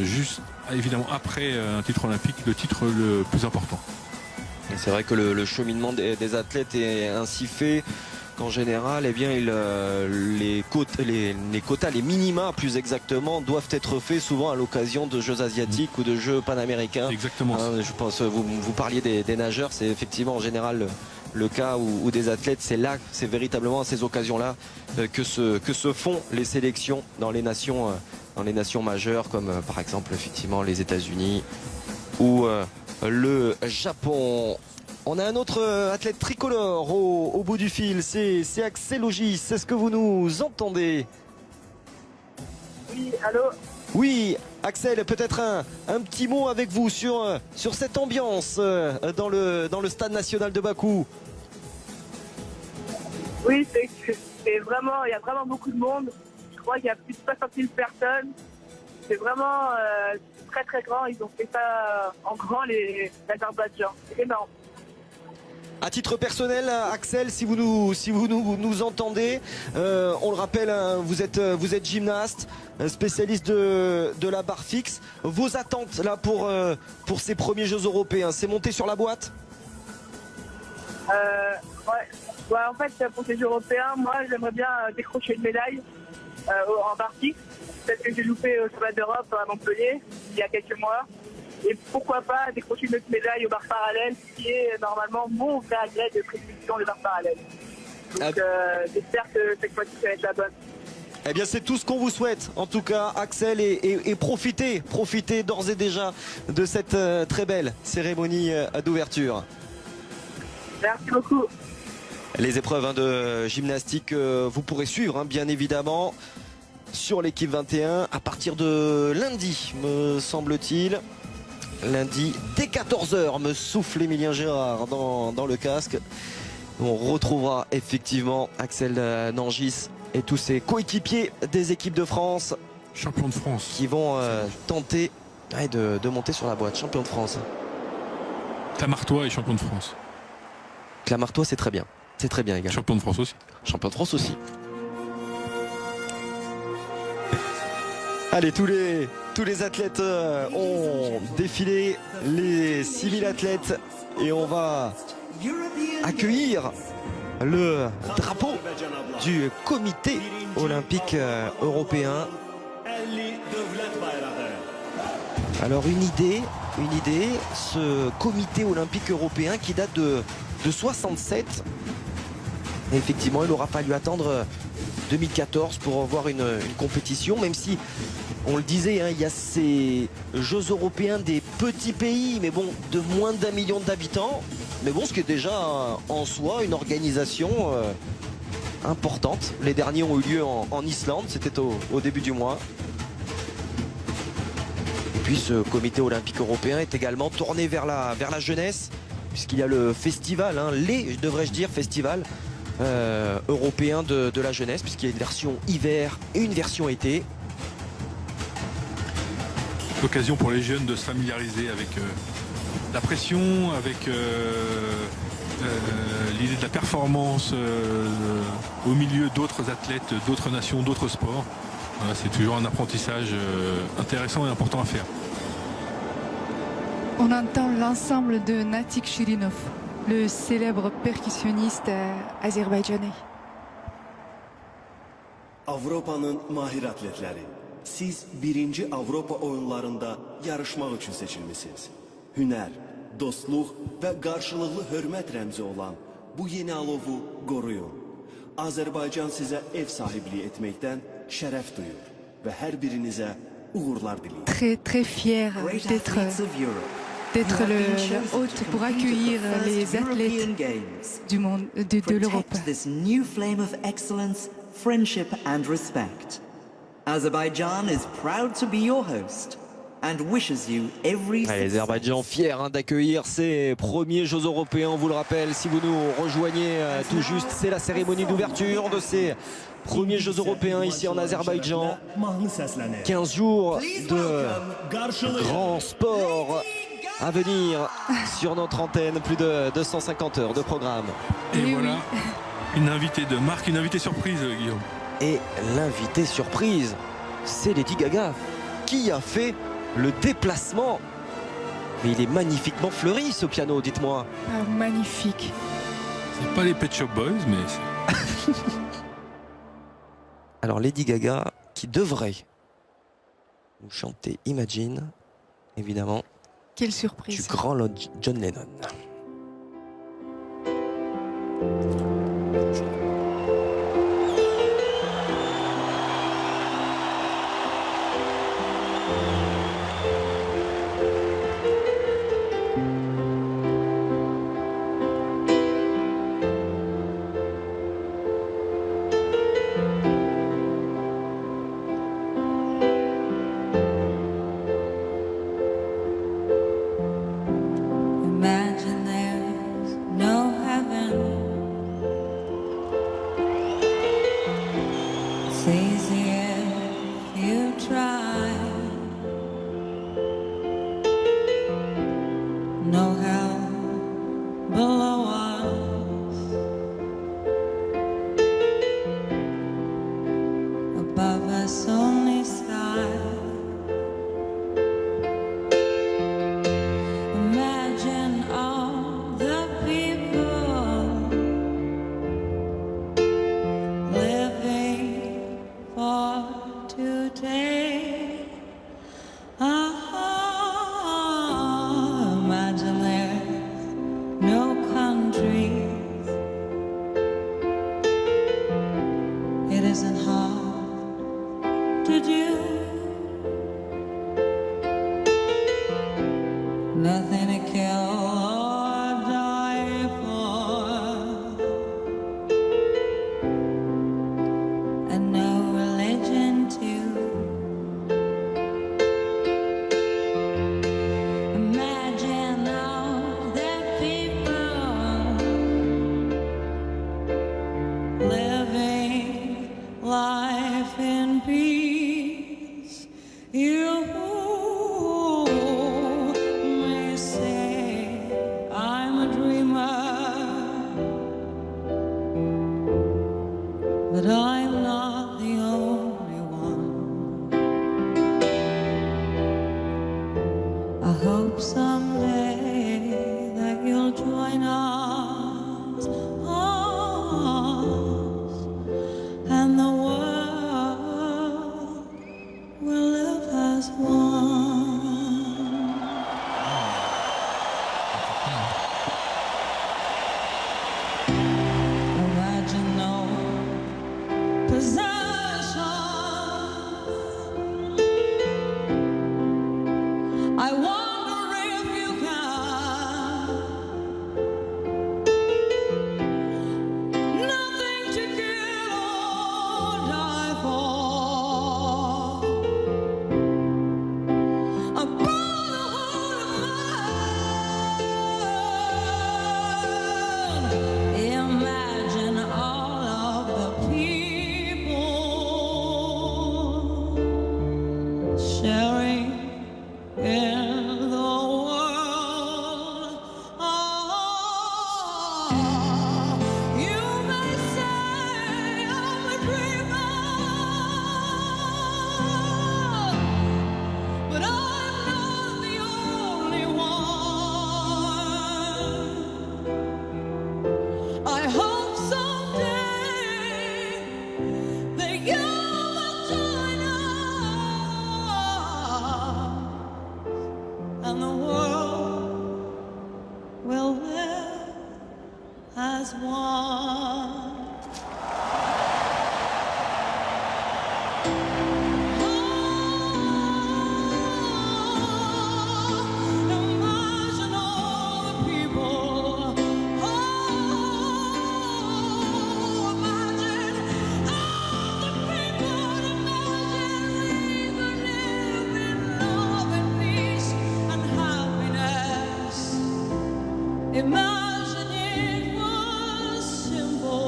juste évidemment après un titre olympique le titre le plus important. C'est vrai que le cheminement des athlètes est ainsi fait qu'en général, eh bien, les quotas, les minima plus exactement, doivent être faits souvent à l'occasion de Jeux asiatiques ou de Jeux panaméricains. Exactement. Je pense, vous parliez des nageurs, c'est effectivement en général le cas ou des athlètes. C'est véritablement à ces occasions-là que se font les sélections dans les nations majeures, comme par exemple effectivement les États-Unis ou le Japon. On a un autre athlète tricolore au bout du fil, c'est Axel Ogis. Est-ce que vous nous entendez? Oui, allô? Oui, Axel, peut-être un petit mot avec vous sur cette ambiance dans le stade national de Bakou. Oui, c'est vraiment, il y a vraiment beaucoup de monde. Je crois qu'il y a plus de 60 000 personnes. C'est vraiment très très grand. Ils ont fait ça en grand, l'Azerbaïdjan. C'est énorme. À titre personnel, Axel, si vous nous entendez, on le rappelle, vous êtes gymnaste, spécialiste de la barre fixe. Vos attentes là pour ces premiers Jeux européens, c'est monter sur la boîte? Ouais, en fait, pour ces Jeux européens, moi, j'aimerais bien décrocher une médaille en barre fixe. Celle que j'ai loupée au Championnat d'Europe à Montpellier il y a quelques mois. Et pourquoi pas décrocher une autre médaille au barre parallèle, qui est normalement mon vrai agrès de prédilection, le barre parallèle. Donc j'espère que cette fois-ci, ça va être la bonne. Eh bien, c'est tout ce qu'on vous souhaite, en tout cas, Axel, et profitez d'ores et déjà de cette très belle cérémonie d'ouverture. Merci beaucoup. Les épreuves de gymnastique, vous pourrez suivre, bien évidemment, sur l'équipe 21 à partir de lundi, me semble-t-il. Lundi, dès 14h, me souffle Émilien Gérard dans le casque. On retrouvera effectivement Axel Nangis et tous ses coéquipiers des équipes de France. Champion de France. Qui vont tenter de monter sur la boîte. Champion de France. Clamartois est champion de France. Clamartois, c'est très bien. C'est très bien également. Champion de France aussi. Champion de France aussi. Allez, tous les athlètes ont défilé, les 6000 athlètes, et on va accueillir le drapeau du comité olympique européen. Alors une idée, ce comité olympique européen qui date de 67. Et effectivement, il aura fallu attendre 2014 pour voir une compétition, même si on le disait, il y a ces Jeux européens des petits pays, mais bon, de moins d'1 million d'habitants. Mais bon, ce qui est déjà en soi une organisation importante. Les derniers ont eu lieu en Islande, c'était au début du mois. Et puis ce comité olympique européen est également tourné vers la jeunesse, puisqu'il y a le festival, devrais-je dire, festival européen de la jeunesse, puisqu'il y a une version hiver et une version été. L'occasion pour les jeunes de se familiariser avec la pression, avec l'idée de la performance au milieu d'autres athlètes, d'autres nations, d'autres sports. Voilà, c'est toujours un apprentissage intéressant et important à faire. On entend l'ensemble de Natik Shirinov, le célèbre percussionniste azerbaïdjanais. Avropanın mahir atletləri, siz birinci Avropa oyunlarında yarışmaq üçün seçilmisiniz. Hünər, dostluq və qarşılıqlı hörmət rəmzi olan bu yeni alovu qoruyun. Azərbaycan sizə ev sahibliyi etməkdən şərəf duyur və hər birinizə uğurlar diləyir. Très fier d'être le hôte pour accueillir les athlètes du monde, de l'Europe. This new flame of excellence, friendship and respect. Azerbaijan is proud to be your host and wishes you every success. L'Azerbaïdjan fier d'accueillir ses premiers Jeux européens, on vous le rappelle, si vous nous rejoignez tout juste, c'est la cérémonie d'ouverture de ces premiers Jeux européens ici en Azerbaïdjan. 15 jours de grand sport à venir sur notre antenne, plus de 250 heures de programme. Et Oui, voilà, une invitée de marque, une invitée surprise, Guillaume. Et l'invité surprise, c'est Lady Gaga, qui a fait le déplacement. Mais il est magnifiquement fleuri ce piano, dites-moi. Ah, magnifique. C'est pas les Pet Shop Boys, mais c'est... Alors Lady Gaga qui devrait nous chanter Imagine, évidemment, Quelle du surprise. grand John Lennon. Imagine there's no heaven. It's easy if you try. No hell below us. Above us only sky. Imagine all the people living for today. Imagine there's no countries. It isn't hard to do. Nothing to kill or die for, and no religion too. Imagine all the people living life in peace. You may say I'm a dreamer, but I'm not the only one. I hope someday that you'll join us, and the world will live as one. Imagine no possession. I wonder if you can. Nothing to kill or die for. A brotherhood of man. as one. Imagine all the people. Imagine all the people. Imagine we could live in love and peace and happiness. Imagine it was simple.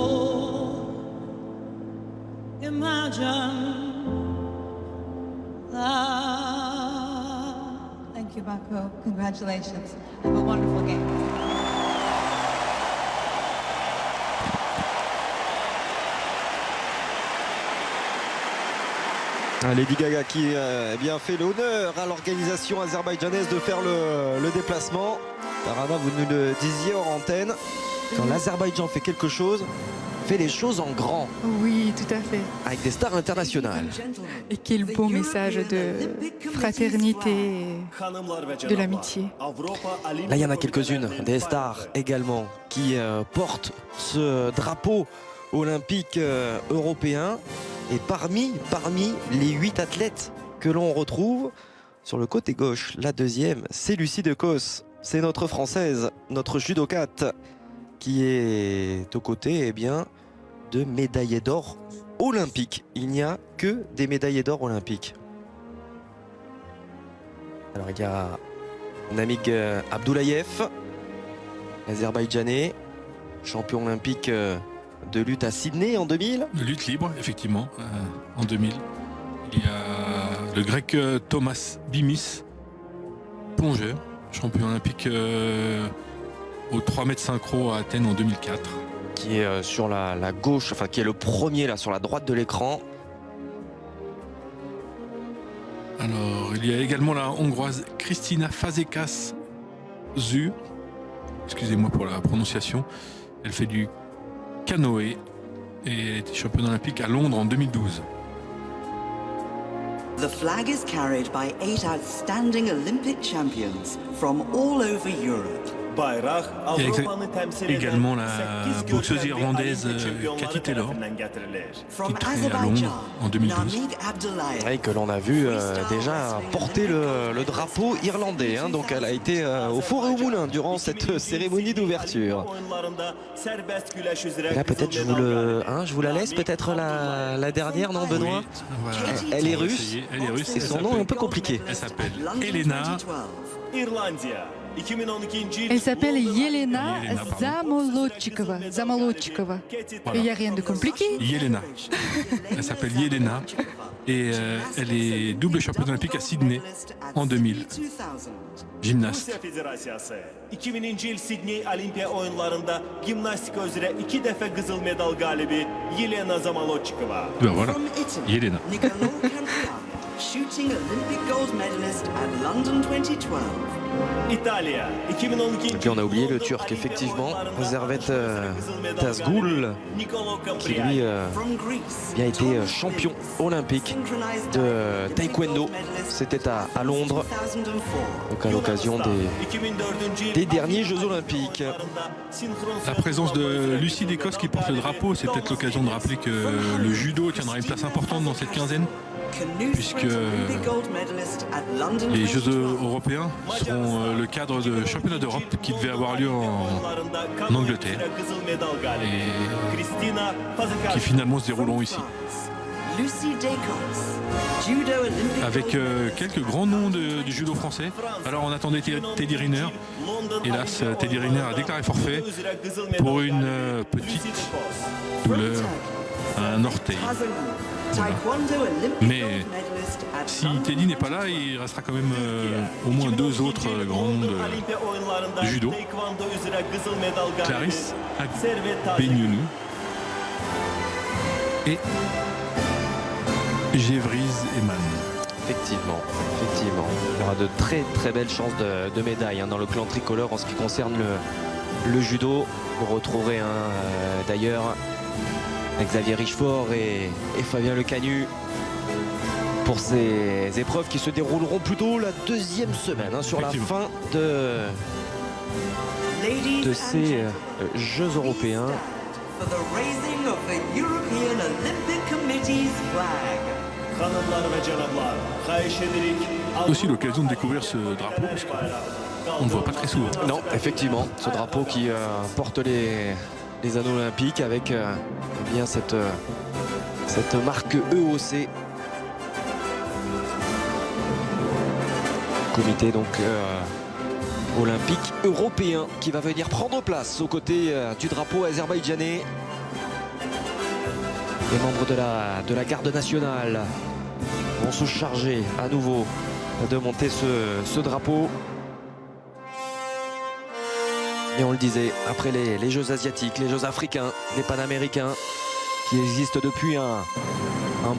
Imagine that. Thank you, Baku. Congratulations. Have a wonderful game. Lady Gaga qui a bien fait l'honneur à l'organisation azerbaïdjanaise de faire le déplacement. Tarana, vous nous le disiez hors antenne, quand l'Azerbaïdjan fait quelque chose, fait les choses en grand, Oui, tout à fait. avec des stars internationales. Et quel beau message de fraternité et de l'amitié. Là, il y en a quelques-unes, des stars également, qui portent ce drapeau olympique européen. Et parmi les 8 athlètes que l'on retrouve sur le côté gauche, la deuxième, c'est Lucie Decausse. C'est notre Française, notre judokate, qui est aux côtés de médaillés d'or olympiques. Il n'y a que des médaillés d'or olympiques. Alors il y a Namig Abdoulayev, azerbaïdjanais, champion olympique de lutte à Sydney en 2000. De lutte libre, effectivement, en 2000. Il y a le grec Thomas Bimis, plongeur, champion olympique au 3 mètres synchro à Athènes en 2004. Qui est sur la gauche, enfin qui est le premier là sur la droite de l'écran. Alors, il y a également la hongroise Kristina Fazekas Zu. Excusez-moi pour la prononciation. Elle fait du canoë et était championne olympique à Londres en 2012. The flag is carried by 8 outstanding Olympic champions from all over Europe. Bayraq Il y a Avropanı temsil eden également la 8 boxeuse görkemli irlandaise Olimpiya şampiyonları Cathy Taylor, tarafından getirilir. From titré à Londres Azerbaijan, en 2012. Namig Abdullayev. Et que l'on a vu déjà porter le drapeau irlandais. Hein. Donc elle a été au four et au moulin durant cette cérémonie d'ouverture. Là peut-être je vous la laisse peut-être la dernière, non Benoît? Oui, voilà. Elle est On va russe. essayer. Elle est russe. Et son nom est un peu compliqué. Elle s'appelle London Elena 2012. İrlandiya 2012 Elle s'appelle Yelena pardon. Zamolodchikova. Et il n'y a rien de compliqué. Yelena. Elle s'appelle Yelena et elle est double championne olympique à Sydney en 2000. Gymnaste. Rusya Federasiyası 2000 yıl Sidney Olimpiya oyunlarında gimnastika üzere 2 dəfə qızıl medal qalibi Yelena Zamolodchikova. Ben voilà. From Italy, Yelena. Nicolò Campriano, shooting Olympic gold medalist at London 2012. İtalya 2012 Et puis on a oublié le Turc, effectivement, Servet Tazgul, qui lui From Greece, a été champion olympique de taekwondo. C'était à Londres, 2004. donc à l'occasion des derniers Jeux olympiques. La présence de Lucie Decausse qui porte le drapeau, c'est peut-être l'occasion de rappeler que le judo tiendra une place importante dans cette quinzaine. Puisque les Jeux européens seront le cadre de championnat d'Europe qui devait avoir lieu en Angleterre et qui finalement se dérouleront ici. Avec quelques grands noms du judo français. Alors on attendait Teddy Riner. Hélas, Teddy Riner a déclaré forfait pour une petite douleur à un orteil. Mais si Teddy n'est pas là, il restera quand même au moins 2 autres grands noms de judo. Clarisse Agbenienou et Gévrise Eman. Effectivement. Il y aura de très belles chances de médailles dans le clan tricolore en ce qui concerne le judo. Vous retrouverez d'ailleurs Xavier Richefort et Fabien Lecanu pour ces épreuves qui se dérouleront plutôt la deuxième semaine sur la fin Ladies de and ces gentlemen, Jeux européens. for the raising of the European Olympic Committee's flag. Xanımlar ve canablar, xahiş edirik. Aussi l'occasion de découvrir ce drapeau parce qu'on ne le voit pas très souvent. Non, effectivement, ce drapeau qui porte les anneaux olympiques avec eh bien cette marque EOC. Comité donc olympique européen qui va venir prendre place aux côtés du drapeau azerbaïdjanais. Les membres de la garde nationale vont se charger à nouveau de monter ce drapeau. Et on le disait, après les Jeux asiatiques, les Jeux africains, les panaméricains, qui existent depuis un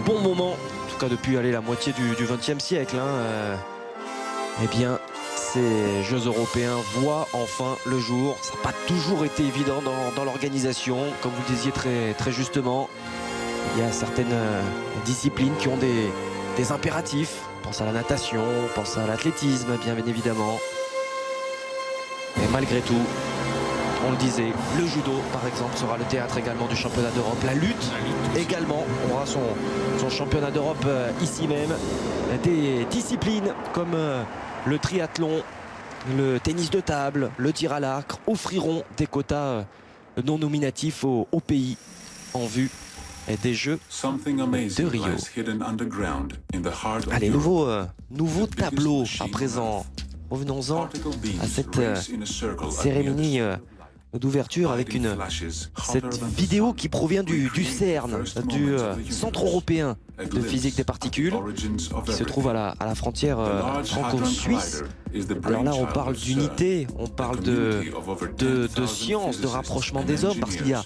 bon moment, en tout cas depuis la moitié du XXe siècle, eh bien, ces Jeux européens voient enfin le jour. Ça n'a pas toujours été évident dans l'organisation, comme vous le disiez très justement. Il y a certaines disciplines qui ont des impératifs. On pense à la natation, on pense à l'athlétisme, bien évidemment. Et malgré tout, on le disait, le judo, par exemple, sera le théâtre également du championnat d'Europe. La lutte également aura son championnat d'Europe ici même. Des disciplines comme le triathlon, le tennis de table, le tir à l'arc offriront des quotas non nominatifs au pays en vue des Jeux de Rio. Allez, nouveau tableau à présent. Revenons-en à cette cérémonie d'ouverture avec cette vidéo qui provient du CERN, du Centre européen de physique des particules, qui se trouve à la frontière franco-suisse. Alors là, on parle d'unité, on parle de science, de rapprochement des hommes, parce qu'il y a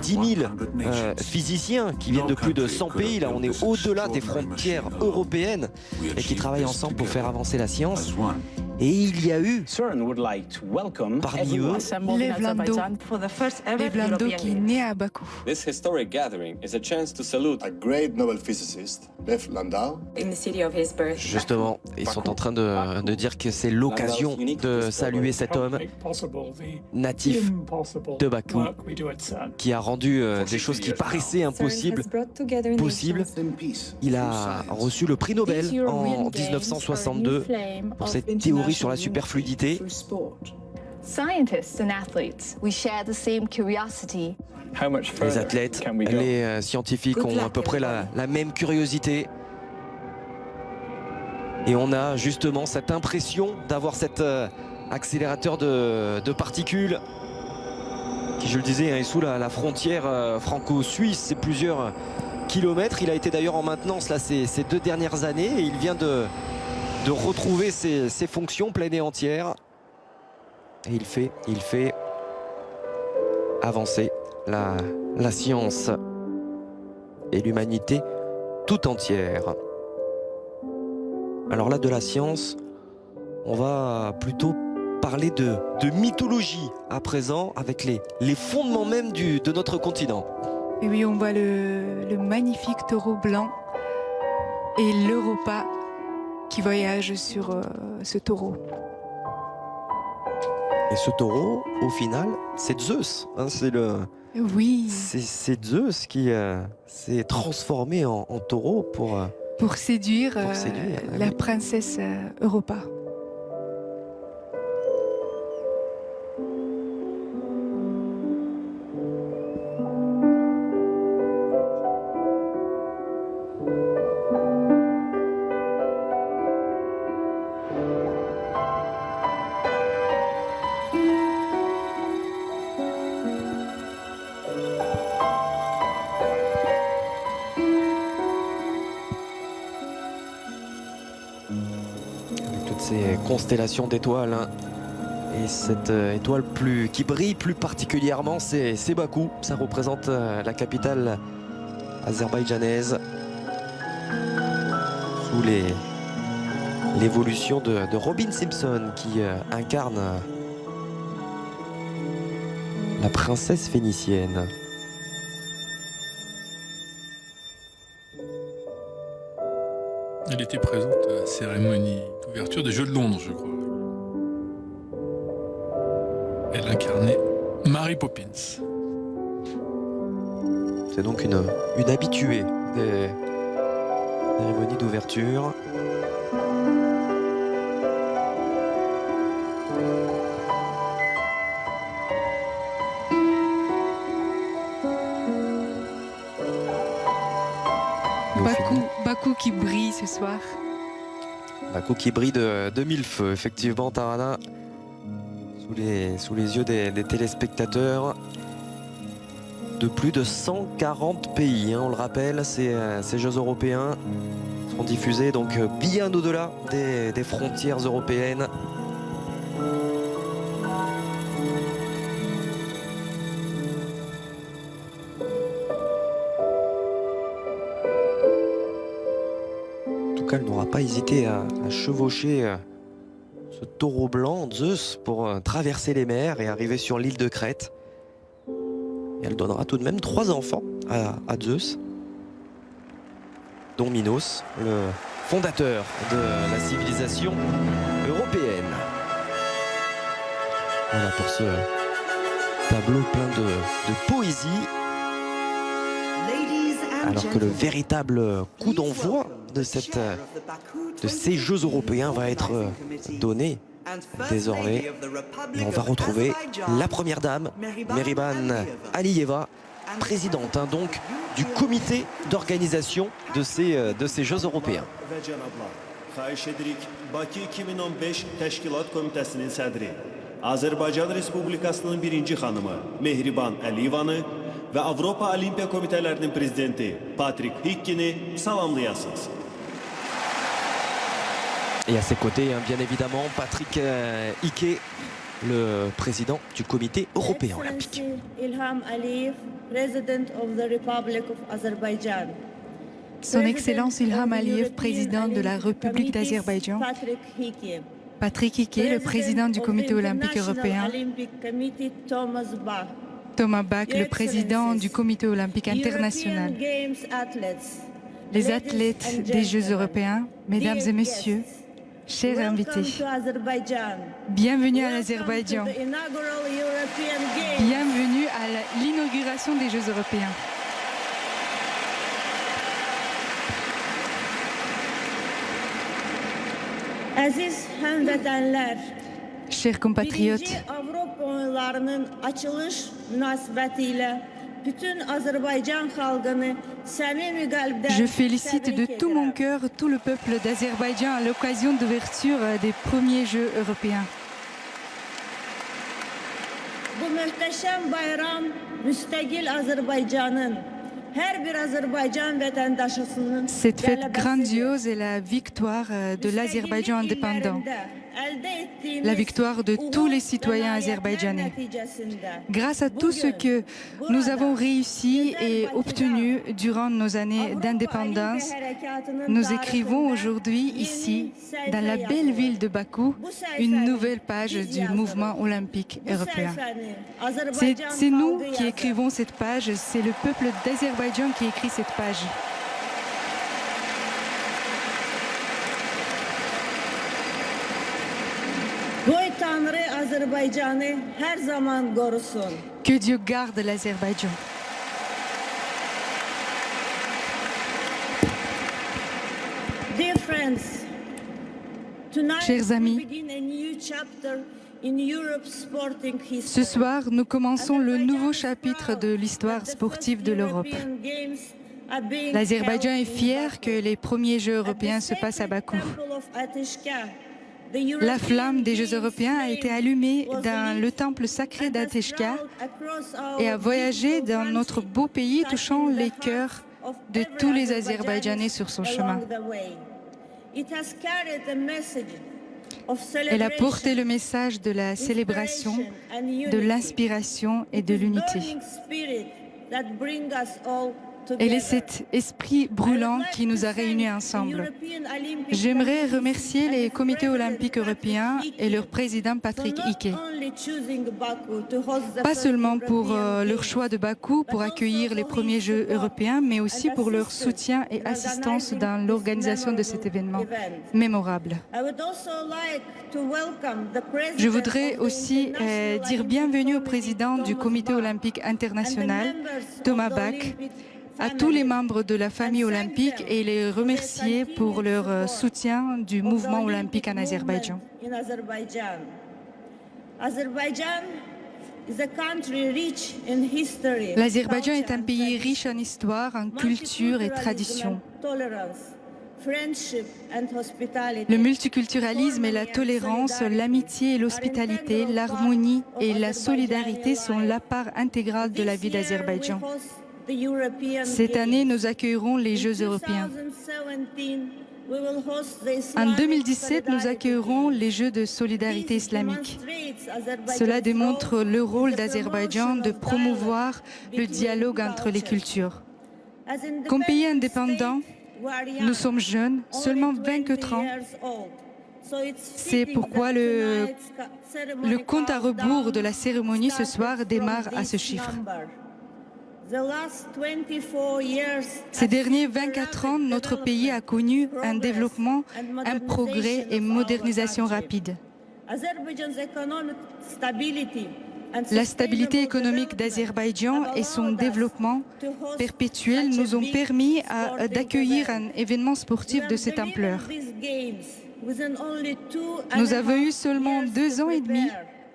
10 000 physiciens qui viennent de plus de 100 pays. Là, on est au-delà des frontières européennes et qui travaillent ensemble pour faire avancer la science. Et il y a eu parmi eux Lev Landau qui est né à Bakou. This historic gathering is a chance to salute a great Nobel physicist, Lev Landau. In the city of his birth. Justement, ils sont en train de dire que c'est l'occasion de saluer cet homme natif de Bakou qui a rendu des choses qui paraissaient impossibles possibles. Il a reçu le prix Nobel en 1962 pour cette théorie sur la superfluidité. Scientists and athletes, we share the same curiosity. Les athlètes, les scientifiques ont à peu près la même curiosité. Et on a justement cette impression d'avoir cet accélérateur de particules qui, je le disais, est sous la frontière franco-suisse. C'est plusieurs kilomètres. Il a été d'ailleurs en maintenance là, ces 2 dernières années et il vient de retrouver ses fonctions pleines et entières. Et il fait avancer la science et l'humanité tout entière. Alors là, de la science, on va plutôt parler de mythologie à présent, avec les fondements même de notre continent. Et oui, on voit le magnifique taureau blanc et l'Europa qui voyage sur ce taureau. Et ce taureau, au final, c'est Zeus. Hein, oui. C'est Zeus qui s'est transformé en taureau pour séduire, la princesse Europa. Ces constellations d'étoiles, hein. Et cette étoile qui brille plus particulièrement, c'est Bakou. Ça représente la capitale azerbaïdjanaise sous l'évolution de Robin Simpson qui incarne la princesse phénicienne. Elle était présente à la cérémonie d'ouverture des Jeux de Londres, je crois. Elle incarnait Mary Poppins. C'est donc une habituée des cérémonies d'ouverture. Bakou qui brille ce soir. Bakou qui brille de mille feux, effectivement, Tarana, sous les yeux des téléspectateurs de plus de 140 pays. On le rappelle, ces Jeux européens seront diffusés donc bien au-delà des frontières européennes. Elle n'aura pas hésité à chevaucher ce taureau blanc, Zeus, pour traverser les mers et arriver sur l'île de Crète. Et elle donnera tout de même 3 enfants à Zeus, dont Minos, le fondateur de la civilisation européenne. Voilà pour ce tableau plein de poésie. Alors que le véritable coup d'envoi de ces Jeux européens va être donné désormais. Et on va retrouver la première dame, Mehriban Aliyeva, présidente donc du comité d'organisation de ces Jeux européens. Azərbaycan Respublikasının birinci xanımı Mehriban Əliyevanı və Avropa Olimpiya Komitələrinin prezidenti Patrik Higgini salamlayasınız. Et à ses côtés, bien évidemment, Patrick Higgé, le président du comité européen olympique. Ilham Aliyev, President of the Republic of Azerbaijan. Son Excellence Ilham Aliyev, président de la République d'Azerbaïdjan. Patrick Higgé, le président du comité olympique européen. Thomas Bach, le président du comité olympique international. Les athlètes des Jeux européens, mesdames et messieurs, chers invités, bienvenue à l'Azerbaïdjan. Bienvenue à l'inauguration des Jeux européens. Aziz həmvətənlər, chers compatriotes, Avropa oyunlarının açılış münasibətilə bütün Azərbaycan xalqını səmimi qəlbdən je félicite de tout mon cœur tout le peuple d'Azerbaïdjan à l'occasion d'ouverture des premiers Jeux européens. Bu möhtəşəm bayram müstəqil Azərbaycanın hər bir Azərbaycan vətəndaşısının Cette fête grandiose est la victoire de l'Azerbaïdjan indépendant, la victoire de tous les citoyens azerbaïdjanais. Grâce à tout ce que nous avons réussi et obtenu durant nos années d'indépendance, nous écrivons aujourd'hui ici, dans la belle ville de Bakou, une nouvelle page du mouvement olympique européen. C'est nous qui écrivons cette page, c'est le peuple d'Azerbaïdjan qui écrit cette page. Que Dieu garde l'Azerbaïdjan. Chers amis, ce soir, nous commençons le nouveau chapitre de l'histoire sportive de l'Europe. L'Azerbaïdjan est fier que les premiers Jeux européens se passent à Bakou. La flamme des Jeux européens a été allumée dans le temple sacré d'Ateshka et a voyagé dans notre beau pays, touchant les cœurs de tous les Azerbaïdjanais sur son chemin. Elle a porté le message de la célébration, de l'inspiration et de l'unité. Et cet esprit brûlant qui nous a réunis ensemble. J'aimerais remercier les comités olympiques européens et leur président Patrick Hickey. Pas seulement pour leur choix de Bakou pour accueillir les premiers Jeux européens, mais aussi pour leur soutien et assistance dans l'organisation de cet événement mémorable. Je voudrais aussi dire bienvenue au président du Comité olympique international, Thomas Bach, à tous les membres de la famille olympique et les remercier pour leur soutien du mouvement olympique en Azerbaïdjan. L'Azerbaïdjan est un pays riche en histoire, en culture et tradition. Le multiculturalisme et la tolérance, l'amitié et l'hospitalité, l'harmonie et la solidarité sont la part intégrale de la vie d'Azerbaïdjan. Cette année, nous accueillerons les Jeux européens. En 2017, nous accueillerons les Jeux de solidarité islamique. Cela démontre le rôle d'Azerbaïdjan de promouvoir le dialogue entre les cultures. Comme pays indépendant, nous sommes jeunes, seulement 24 ans. C'est pourquoi le compte à rebours de la cérémonie ce soir démarre à ce chiffre. Ces derniers 24 ans, notre pays a connu un développement, un progrès et une modernisation rapide. La stabilité économique d'Azerbaïdjan et son développement perpétuel nous ont permis d'accueillir un événement sportif de cette ampleur. Nous avons eu seulement 2 ans et demi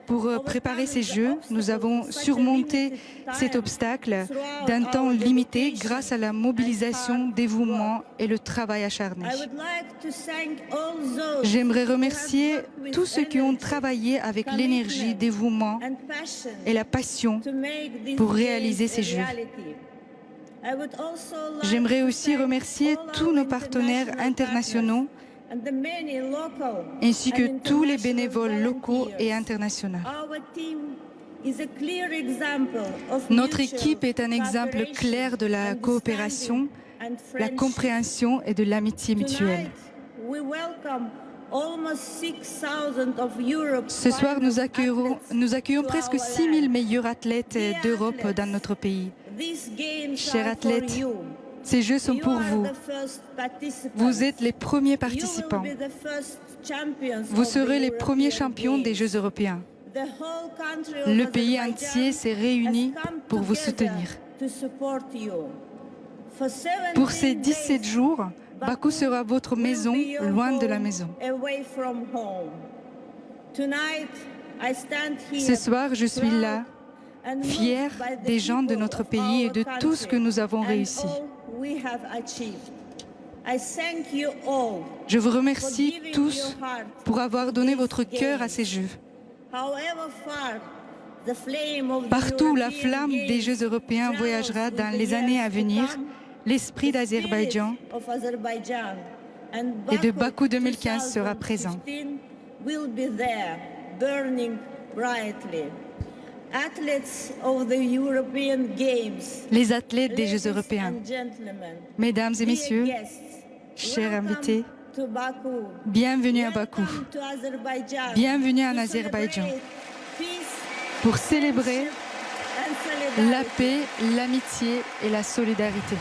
pour préparer ces Jeux. Nous avons surmonté cet obstacle d'un temps limité grâce à la mobilisation, dévouement et le travail acharné. J'aimerais remercier tous ceux qui ont travaillé avec l'énergie, dévouement et la passion pour réaliser ces Jeux. J'aimerais aussi remercier tous nos partenaires internationaux ainsi que tous les bénévoles locaux et internationaux. Notre équipe est un exemple clair de la coopération, la compréhension et de l'amitié mutuelle. Ce soir, nous accueillons presque 6 000 meilleurs athlètes d'Europe dans notre pays. Chers athlètes, ces Jeux sont pour vous. Vous êtes les premiers participants. Vous serez les premiers champions des Jeux européens. Le pays entier s'est réuni pour vous soutenir. Pour ces 17 jours, Bakou sera votre maison, loin de la maison. Ce soir, je suis là, fier des gens de notre pays et de tout ce que nous avons réussi. Je vous remercie tous pour avoir donné votre cœur à ces Jeux. Partout où la flamme des Jeux européens voyagera dans les années à venir, l'esprit d'Azerbaïdjan et de Bakou 2015 sera présent. Les athlètes des Jeux européens, mesdames et messieurs, chers invités, bienvenue à Bakou, bienvenue en Azerbaïdjan, pour célébrer la paix, l'amitié et la solidarité.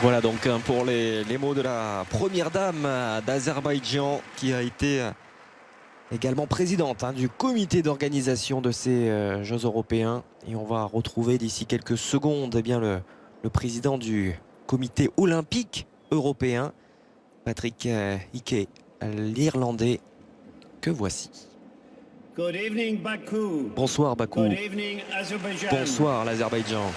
Voilà donc pour les mots de la première dame d'Azerbaïdjan qui a été également présidente du comité d'organisation de ces Jeux européens. Et on va retrouver d'ici quelques secondes le président du comité olympique européen, Patrick Hickey, l'Irlandais, que voici. Good evening, Baku. Bonsoir Bakou. Good evening, Azerbaijan. Bonsoir l'Azerbaïdjan.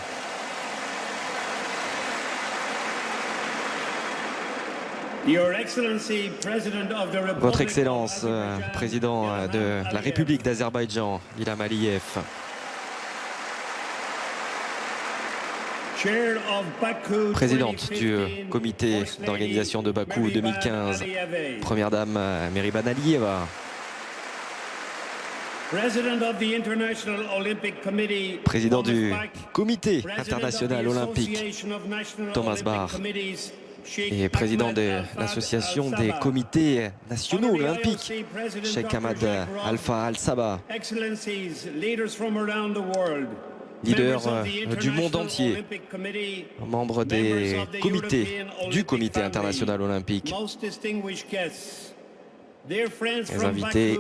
Your Excellency, President of the Republic Votre Excellence, of Azerbaijan, président de la République d'Azerbaïdjan, Ilham Aliyev. Chair of Baku Présidente du 2015, comité First Lady d'organisation de Bakou Merivan 2015, Aliyeva. Première Dame Merivan Aliyeva. Président du comité international olympique, Thomas Bach, et président de l'association des comités nationaux olympiques, Cheikh Ahmad Alpha Al-Sabah, leader du monde entier, membre des comités du comité international olympique. Les invités,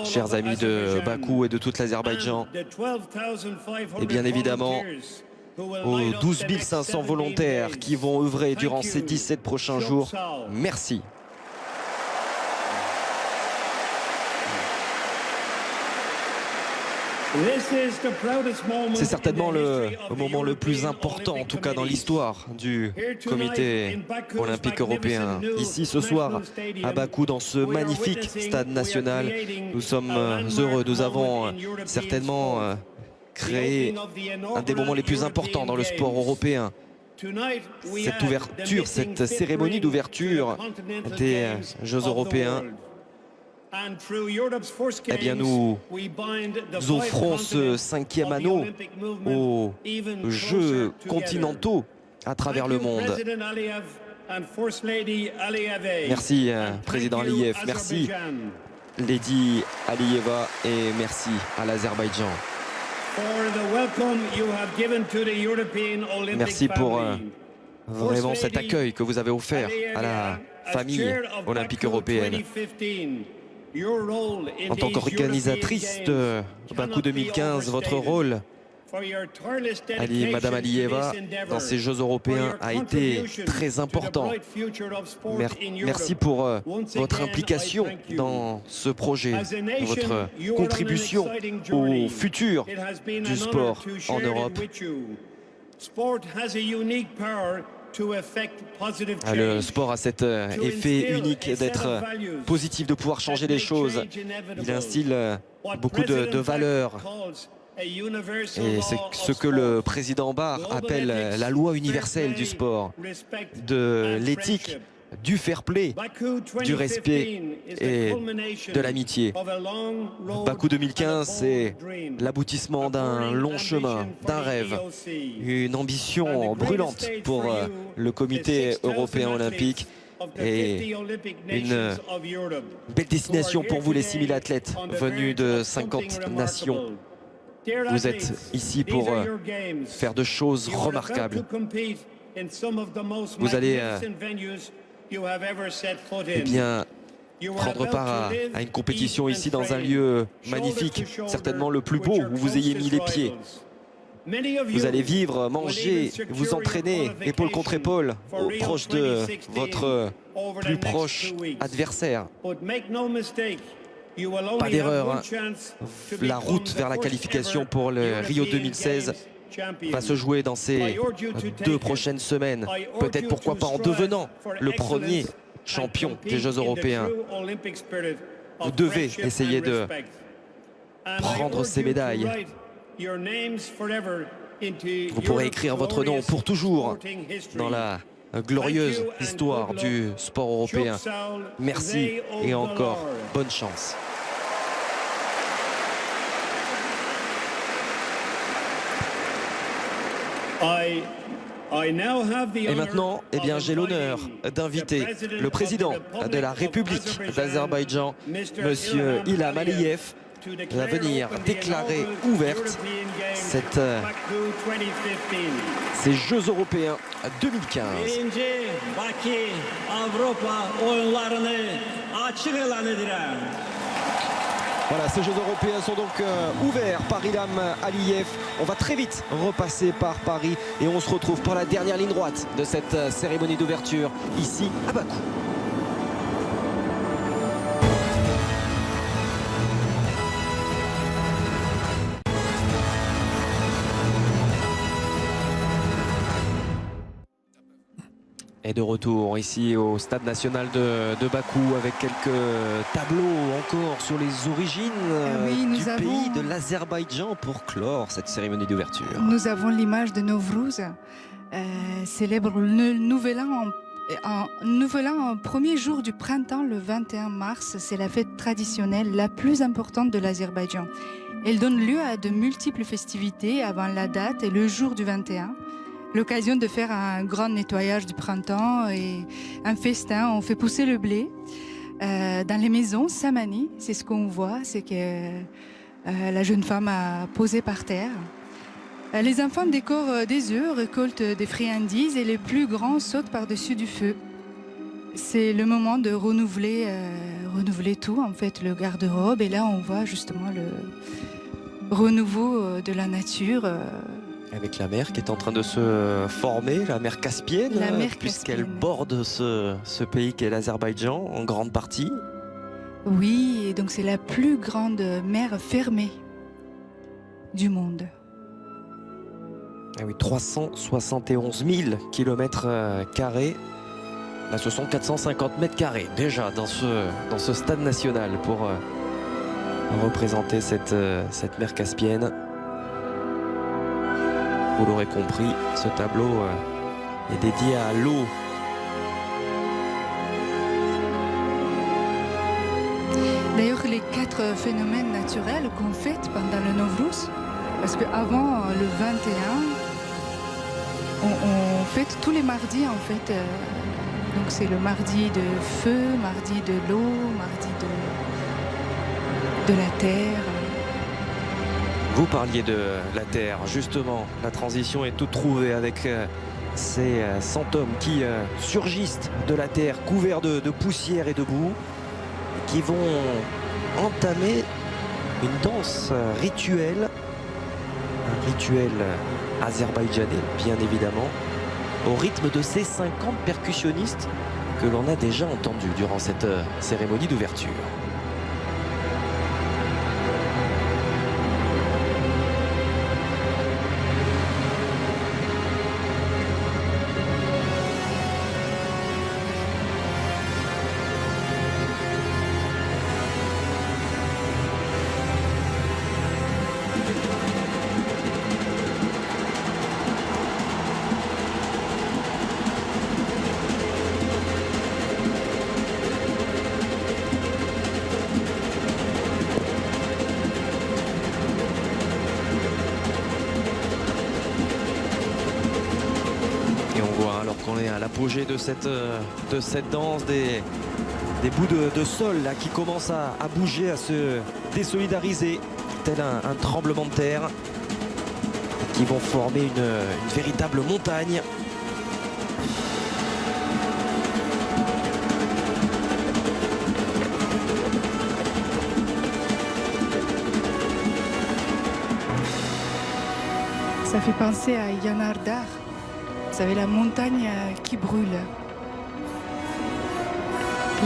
chers amis de Bakou et de toute l'Azerbaïdjan, et bien évidemment aux 12 500 volontaires qui vont œuvrer durant ces 17 prochains jours, merci. C'est certainement le moment le plus important, en tout cas dans l'histoire du comité olympique européen. Ici ce soir à Bakou, dans ce magnifique stade national, nous sommes heureux. Nous avons certainement créé un des moments les plus importants dans le sport européen. Cette ouverture, cette cérémonie d'ouverture des Jeux européens, eh bien nous offrons ce 5e anneau aux Jeux continentaux à travers le monde. Merci Président Aliyev, merci Lady Aliyeva et merci à l'Azerbaïdjan. Merci pour vraiment cet accueil que vous avez offert à la famille olympique européenne. En tant qu'organisatrice de Bakou 2015, votre rôle, Madame Aliyeva, dans ces Jeux européens a été très important. Merci pour votre implication dans ce projet, votre contribution au futur du sport en Europe. Le sport a cet effet unique d'être positif, de pouvoir changer les choses. Il instille beaucoup de valeurs. Et c'est ce que le président Bach appelle la loi universelle du sport, de l'éthique, du fair play, du respect et de l'amitié. Bakou 2015, c'est l'aboutissement d'un long chemin, d'un rêve, une ambition brûlante pour le comité européen olympique et une belle destination pour vous, les 6000 athlètes venus de 50 nations. Vous êtes ici pour faire de choses remarquables. Vous allez eh bien, prendre part à une compétition ici dans un lieu magnifique, certainement le plus beau où vous ayez mis les pieds. Vous allez vivre, manger, vous entraîner épaule contre épaule, proche de votre plus proche adversaire. Pas d'erreur, hein. La route vers la qualification pour le Rio 2016 va se jouer dans ces 2 prochaines semaines. Peut-être pourquoi pas en devenant le premier champion des Jeux européens. Vous devez essayer de prendre ces médailles. Vous pourrez écrire votre nom pour toujours dans la glorieuse histoire du sport européen. Merci et encore bonne chance. Et maintenant, eh bien, j'ai l'honneur d'inviter le président de la République d'Azerbaïdjan, Monsieur İlham Aliyev, à venir déclarer ouverte ces Jeux européens 2015. Voilà, ces Jeux européens sont donc ouverts par İlham Aliyev. On va très vite repasser par Paris et on se retrouve pour la dernière ligne droite de cette cérémonie d'ouverture ici à Bakou. Et de retour ici au stade national de Bakou avec quelques tableaux encore sur les origines du pays de l'Azerbaïdjan pour clore cette cérémonie d'ouverture. Nous avons l'image de Nowruz, célèbre le nouvel an Nous voilà au premier jour du printemps, le 21 mars. C'est la fête traditionnelle la plus importante de l'Azerbaïdjan. Elle donne lieu à de multiples festivités avant la date et le jour du 21. L'occasion de faire un grand nettoyage du printemps et un festin. On fait pousser le blé dans les maisons. Samani, c'est ce qu'on voit, c'est que la jeune femme a posé par terre. Les enfants décorent des œufs, récoltent des friandises et les plus grands sautent par-dessus du feu. C'est le moment de renouveler tout, en fait, le garde-robe. Et là, on voit justement le renouveau de la nature. Avec la mer qui est en train de se former, la mer Caspienne, puisqu'elle borde ce pays qu'est l'Azerbaïdjan en grande partie. Oui, et donc c'est la plus grande mer fermée du monde. Ah oui, 371 000 km². Là, ce sont 450 mètres carrés déjà dans ce stade national pour représenter cette mer Caspienne. Vous l'aurez compris, ce tableau est dédié à l'eau. D'ailleurs, les 4 phénomènes naturels qu'on fête pendant le Nowruz, parce qu'avant le 21, on fête tous les mardis en fait. Donc c'est le mardi de feu, mardi de l'eau, mardi de la terre. Vous parliez de la terre, justement, la transition est toute trouvée avec ces 100 hommes qui surgissent de la terre, couverts de poussière et de boue, et qui vont entamer une danse rituelle, un rituel azerbaïdjanais, bien évidemment, au rythme de ces 50 percussionnistes que l'on a déjà entendus durant cette cérémonie d'ouverture. De cette danse, des bouts de sol là, qui commencent à bouger, à se désolidariser, tel un tremblement de terre, qui vont former une véritable montagne. Ça fait penser à Yanardar. Vous savez, la montagne qui brûle.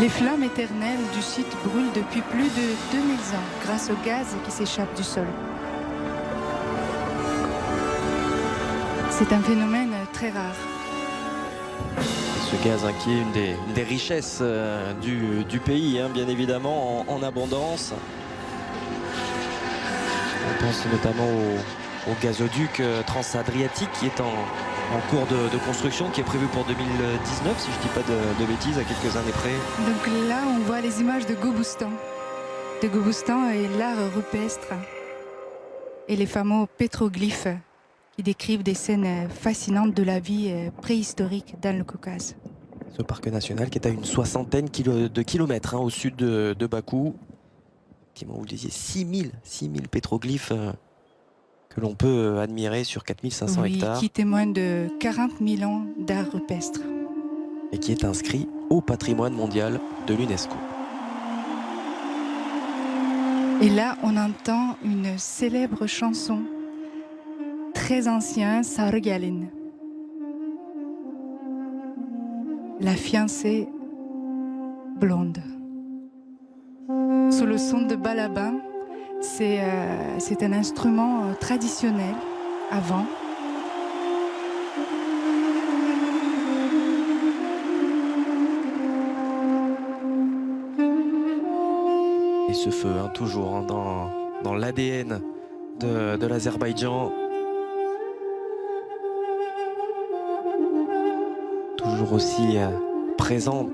Les flammes éternelles du site brûlent depuis plus de 2000 ans grâce au gaz qui s'échappe du sol. C'est un phénomène très rare. Ce gaz qui est une des richesses du pays, bien évidemment, en abondance. On pense notamment au gazoduc transadriatique qui est en cours de construction, qui est prévu pour 2019, si je ne dis pas de bêtises, à quelques années près. Donc là, on voit les images de Gobustan. De Gobustan et l'art rupestre. Et les fameux pétroglyphes qui décrivent des scènes fascinantes de la vie préhistorique dans le Caucase. Ce parc national qui est à une 60aine de kilomètres au sud de Bakou. Effectivement, vous le disiez, 6000 pétroglyphes que l'on peut admirer sur 4500 hectares. Qui témoigne de 40 000 ans d'art rupestre. Et qui est inscrit au patrimoine mondial de l'UNESCO. Et là, on entend une célèbre chanson très ancienne, Sarıgelin. La fiancée blonde. Sous le son de balaban, c'est un instrument traditionnel avant. Et ce feu, toujours dans l'ADN de l'Azerbaïdjan. Toujours aussi présent.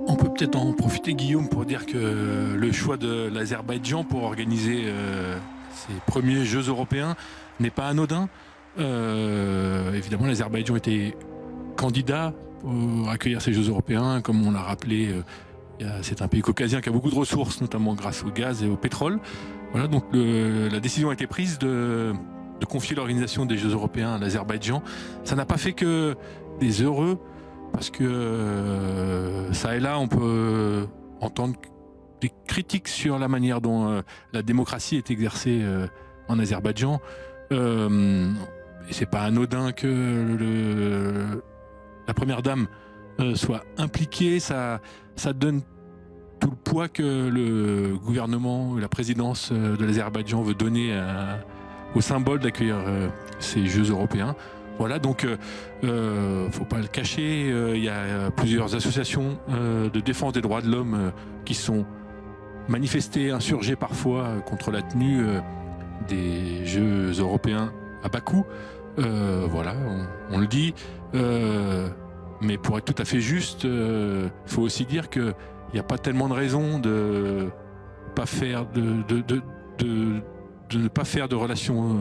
On peut peut-être en profiter, Guillaume, pour dire que le choix de l'Azerbaïdjan pour organiser ses premiers Jeux européens n'est pas anodin. Évidemment, l'Azerbaïdjan était candidat pour accueillir ces Jeux européens. Comme on l'a rappelé, c'est un pays caucasien qui a beaucoup de ressources, notamment grâce au gaz et au pétrole. Voilà, donc la décision a été prise de confier l'organisation des Jeux européens à l'Azerbaïdjan. Ça n'a pas fait que des heureux, parce que ça et là, on peut entendre des critiques sur la manière dont la démocratie est exercée en Azerbaïdjan. Et c'est pas anodin que la première dame soit impliquée. Ça donne tout le poids que le gouvernement, la présidence de l'Azerbaïdjan veut donner au symbole d'accueillir ces Jeux européens. Voilà, donc faut pas le cacher, il y a plusieurs associations de défense des droits de l'homme qui sont manifestées, insurgées parfois contre la tenue des Jeux européens à Bakou. Voilà, on le dit, mais pour être tout à fait juste, il faut aussi dire qu'il n'y a pas tellement de raisons de pas faire de ne pas faire de relations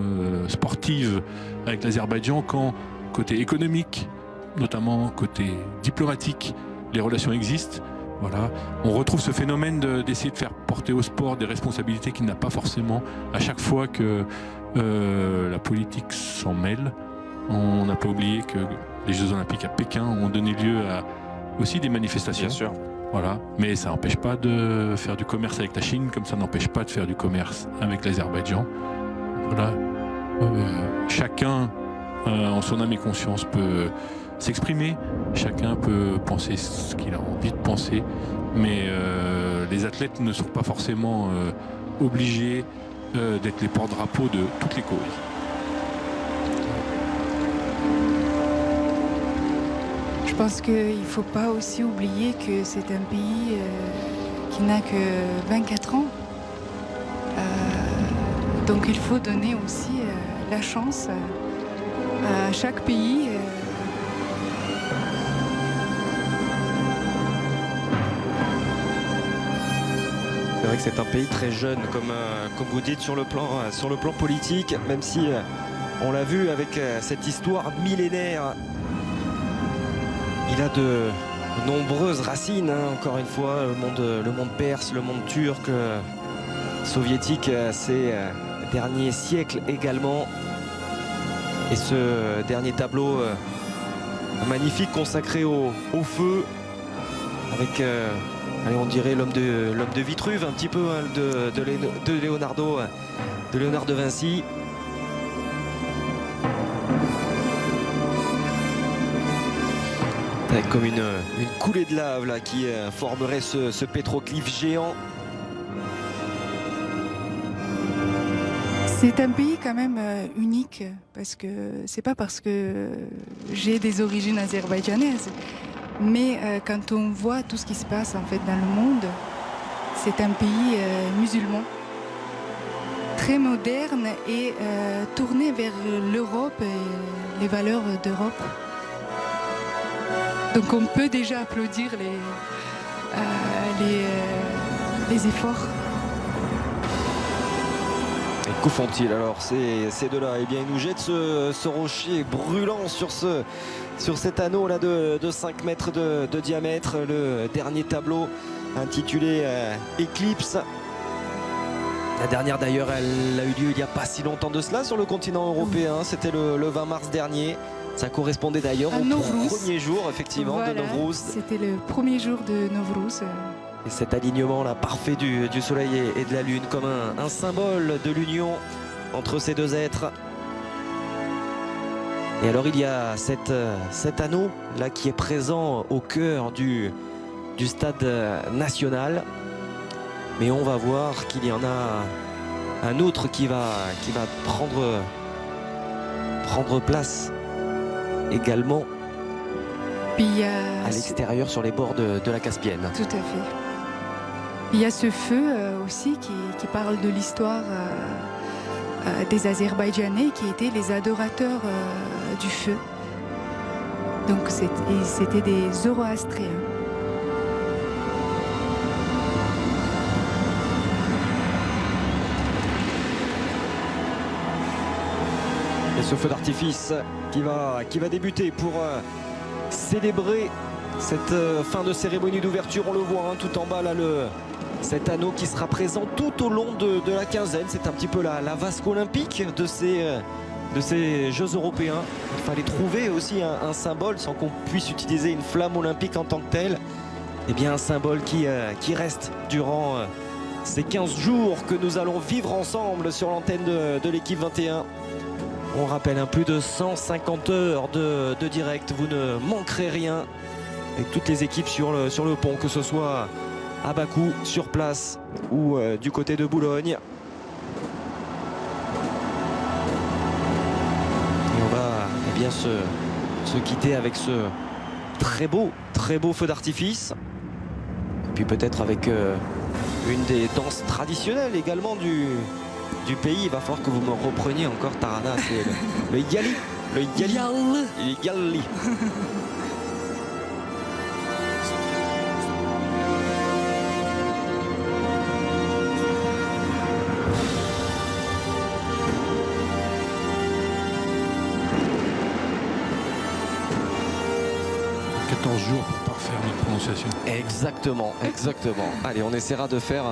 sportives avec l'Azerbaïdjan quand, côté économique, notamment côté diplomatique, les relations existent. Voilà. On retrouve ce phénomène d'essayer de faire porter au sport des responsabilités qu'il n'a pas forcément à chaque fois que la politique s'en mêle. On n'a pas oublié que les Jeux Olympiques à Pékin ont donné lieu à aussi des manifestations. Bien sûr. Voilà. Mais ça n'empêche pas de faire du commerce avec la Chine, comme ça n'empêche pas de faire du commerce avec l'Azerbaïdjan. Voilà. Chacun, en son âme et conscience, peut s'exprimer. Chacun peut penser ce qu'il a envie de penser. Mais les athlètes ne sont pas forcément obligés d'être les porte-drapeaux de toutes les causes. Je pense qu'il ne faut pas aussi oublier que c'est un pays qui n'a que 24 ans. Donc il faut donner aussi la chance à chaque pays. C'est vrai que c'est un pays très jeune, comme vous dites, sur le plan politique, même si on l'a vu avec cette histoire millénaire. Il a de nombreuses racines, hein, encore une fois, le monde perse, le monde turc, soviétique, ces derniers siècles également. Et ce dernier tableau magnifique consacré au feu, avec, allez, on dirait l'homme de Vitruve, un petit peu, hein, de Leonardo de Vinci. Comme une coulée de lave là, qui formerait ce pétroglyphe géant. C'est un pays quand même unique, parce que c'est pas parce que j'ai des origines azerbaïdjanaises, mais quand on voit tout ce qui se passe en fait dans le monde, c'est un pays musulman, très moderne et tourné vers l'Europe et les valeurs d'Europe. Donc on peut déjà applaudir les efforts. Et qu'en font-ils alors ces deux-là? Eh bien, ils nous jettent ce rocher brûlant sur cet anneau là de 5 mètres de diamètre, le dernier tableau intitulé Eclipse. La dernière d'ailleurs, elle a eu lieu il n'y a pas si longtemps de cela sur le continent européen. C'était le 20 mars dernier. Ça correspondait d'ailleurs au premier jour, effectivement, voilà, de Nowruz. C'était le premier jour de Nowruz. Et cet alignement là parfait du soleil et de la lune, comme un symbole de l'union entre ces deux êtres. Et alors il y a cet anneau là qui est présent au cœur du stade national. Mais on va voir qu'il y en a un autre qui va prendre place également à l'extérieur sur les bords de la Caspienne. Tout à fait. Il y a ce feu aussi qui parle de l'histoire des Azerbaïdjanais qui étaient les adorateurs du feu. Donc c'était des Zoroastriens. Et ce feu d'artifice qui va débuter pour célébrer cette fin de cérémonie d'ouverture. On le voit hein, tout en bas là, cet anneau qui sera présent tout au long de la quinzaine. C'est un petit peu la vasque olympique de ces Jeux européens. Il fallait trouver aussi un symbole sans qu'on puisse utiliser une flamme olympique en tant que telle. Eh bien un symbole qui reste durant ces 15 jours que nous allons vivre ensemble sur l'antenne de l'équipe 21. On rappelle plus de 150 heures de direct. Vous ne manquerez rien avec toutes les équipes sur le pont, que ce soit à Bakou, sur place ou du côté de Boulogne. Et on va bien se quitter avec ce très beau feu d'artifice. Et puis peut-être avec une des danses traditionnelles également du pays. Il va falloir que vous me repreniez encore, Tarana. C'est le Yali. Le Yali. 14 jours pour parfaire notre prononciation. Exactement. Allez, on essaiera de faire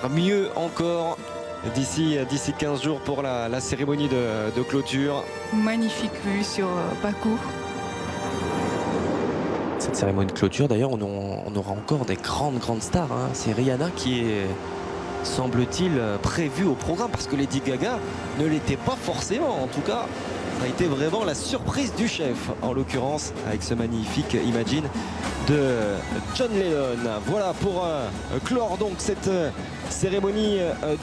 mieux encore d'ici 15 jours pour la cérémonie de clôture. Magnifique vue sur Bakou. Cette cérémonie de clôture, d'ailleurs, on aura encore des grandes stars. Hein. C'est Rihanna qui est, semble-t-il, prévue au programme parce que Lady Gaga ne l'était pas forcément. En tout cas, ça a été vraiment la surprise du chef, en l'occurrence, avec ce magnifique Imagine de John Lennon. Voilà pour clore donc cette cérémonie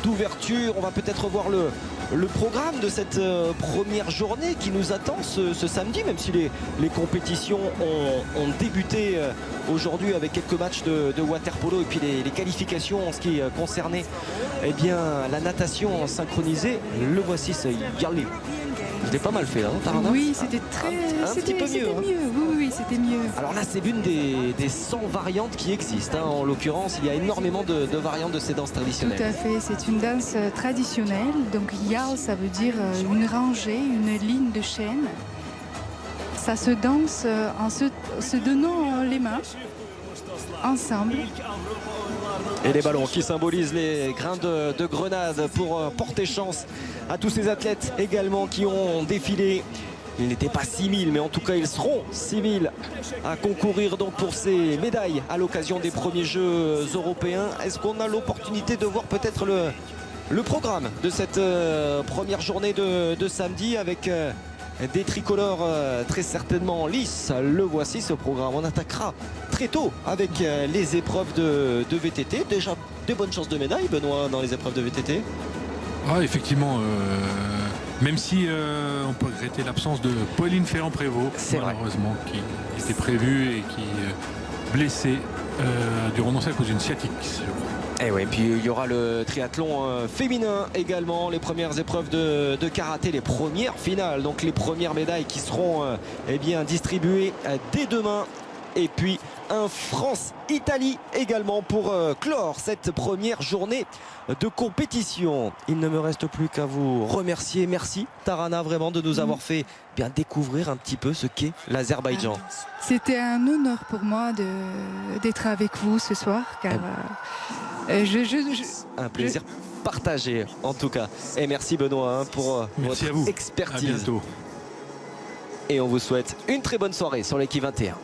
d'ouverture. On va peut-être voir le programme de cette première journée qui nous attend ce samedi, même si les compétitions ont débuté aujourd'hui avec quelques matchs de water-polo et puis les qualifications en ce qui concernait la natation synchronisée. Le voici, ce Yali. C'était pas mal fait là, Tarana? Oui, c'était un petit peu mieux. Oui, c'était mieux. Alors là, c'est l'une des 100 variantes qui existent. Hein. En l'occurrence, il y a énormément de variantes de ces danses traditionnelles. Tout à fait, c'est une danse traditionnelle. Donc Yal, ça veut dire une rangée, une ligne de chaîne. Ça se danse en se donnant les mains, ensemble. Et les ballons qui symbolisent les grains de grenade pour porter chance à tous ces athlètes également qui ont défilé. Ils n'étaient pas 6000, mais en tout cas ils seront 6000 à concourir donc pour ces médailles à l'occasion des premiers Jeux européens. Est-ce qu'on a l'opportunité de voir peut-être le programme de cette première journée de samedi avec des tricolores très certainement lisses? Le voici, ce programme. On attaquera très tôt avec les épreuves de VTT. Déjà de bonnes chances de médaille, Benoît, dans les épreuves de VTT. Ah, effectivement, même si on peut regretter l'absence de Pauline Ferrand-Prévot, malheureusement, qui était prévue et qui blessée du renoncé à cause d'une sciatique. Et oui, puis il y aura le triathlon féminin également, les premières épreuves de karaté, les premières finales, donc les premières médailles qui seront distribuées dès demain. Et puis un France-Italie également pour clore cette première journée de compétition. Il ne me reste plus qu'à vous remercier. Merci Tarana vraiment de nous avoir fait découvrir un petit peu ce qu'est l'Azerbaïdjan. C'était un honneur pour moi d'être avec vous ce soir car un plaisir partagé en tout cas. Et merci Benoît pour merci votre à vous. expertise. À bientôt. Et on vous souhaite une très bonne soirée sur l'équipe 21.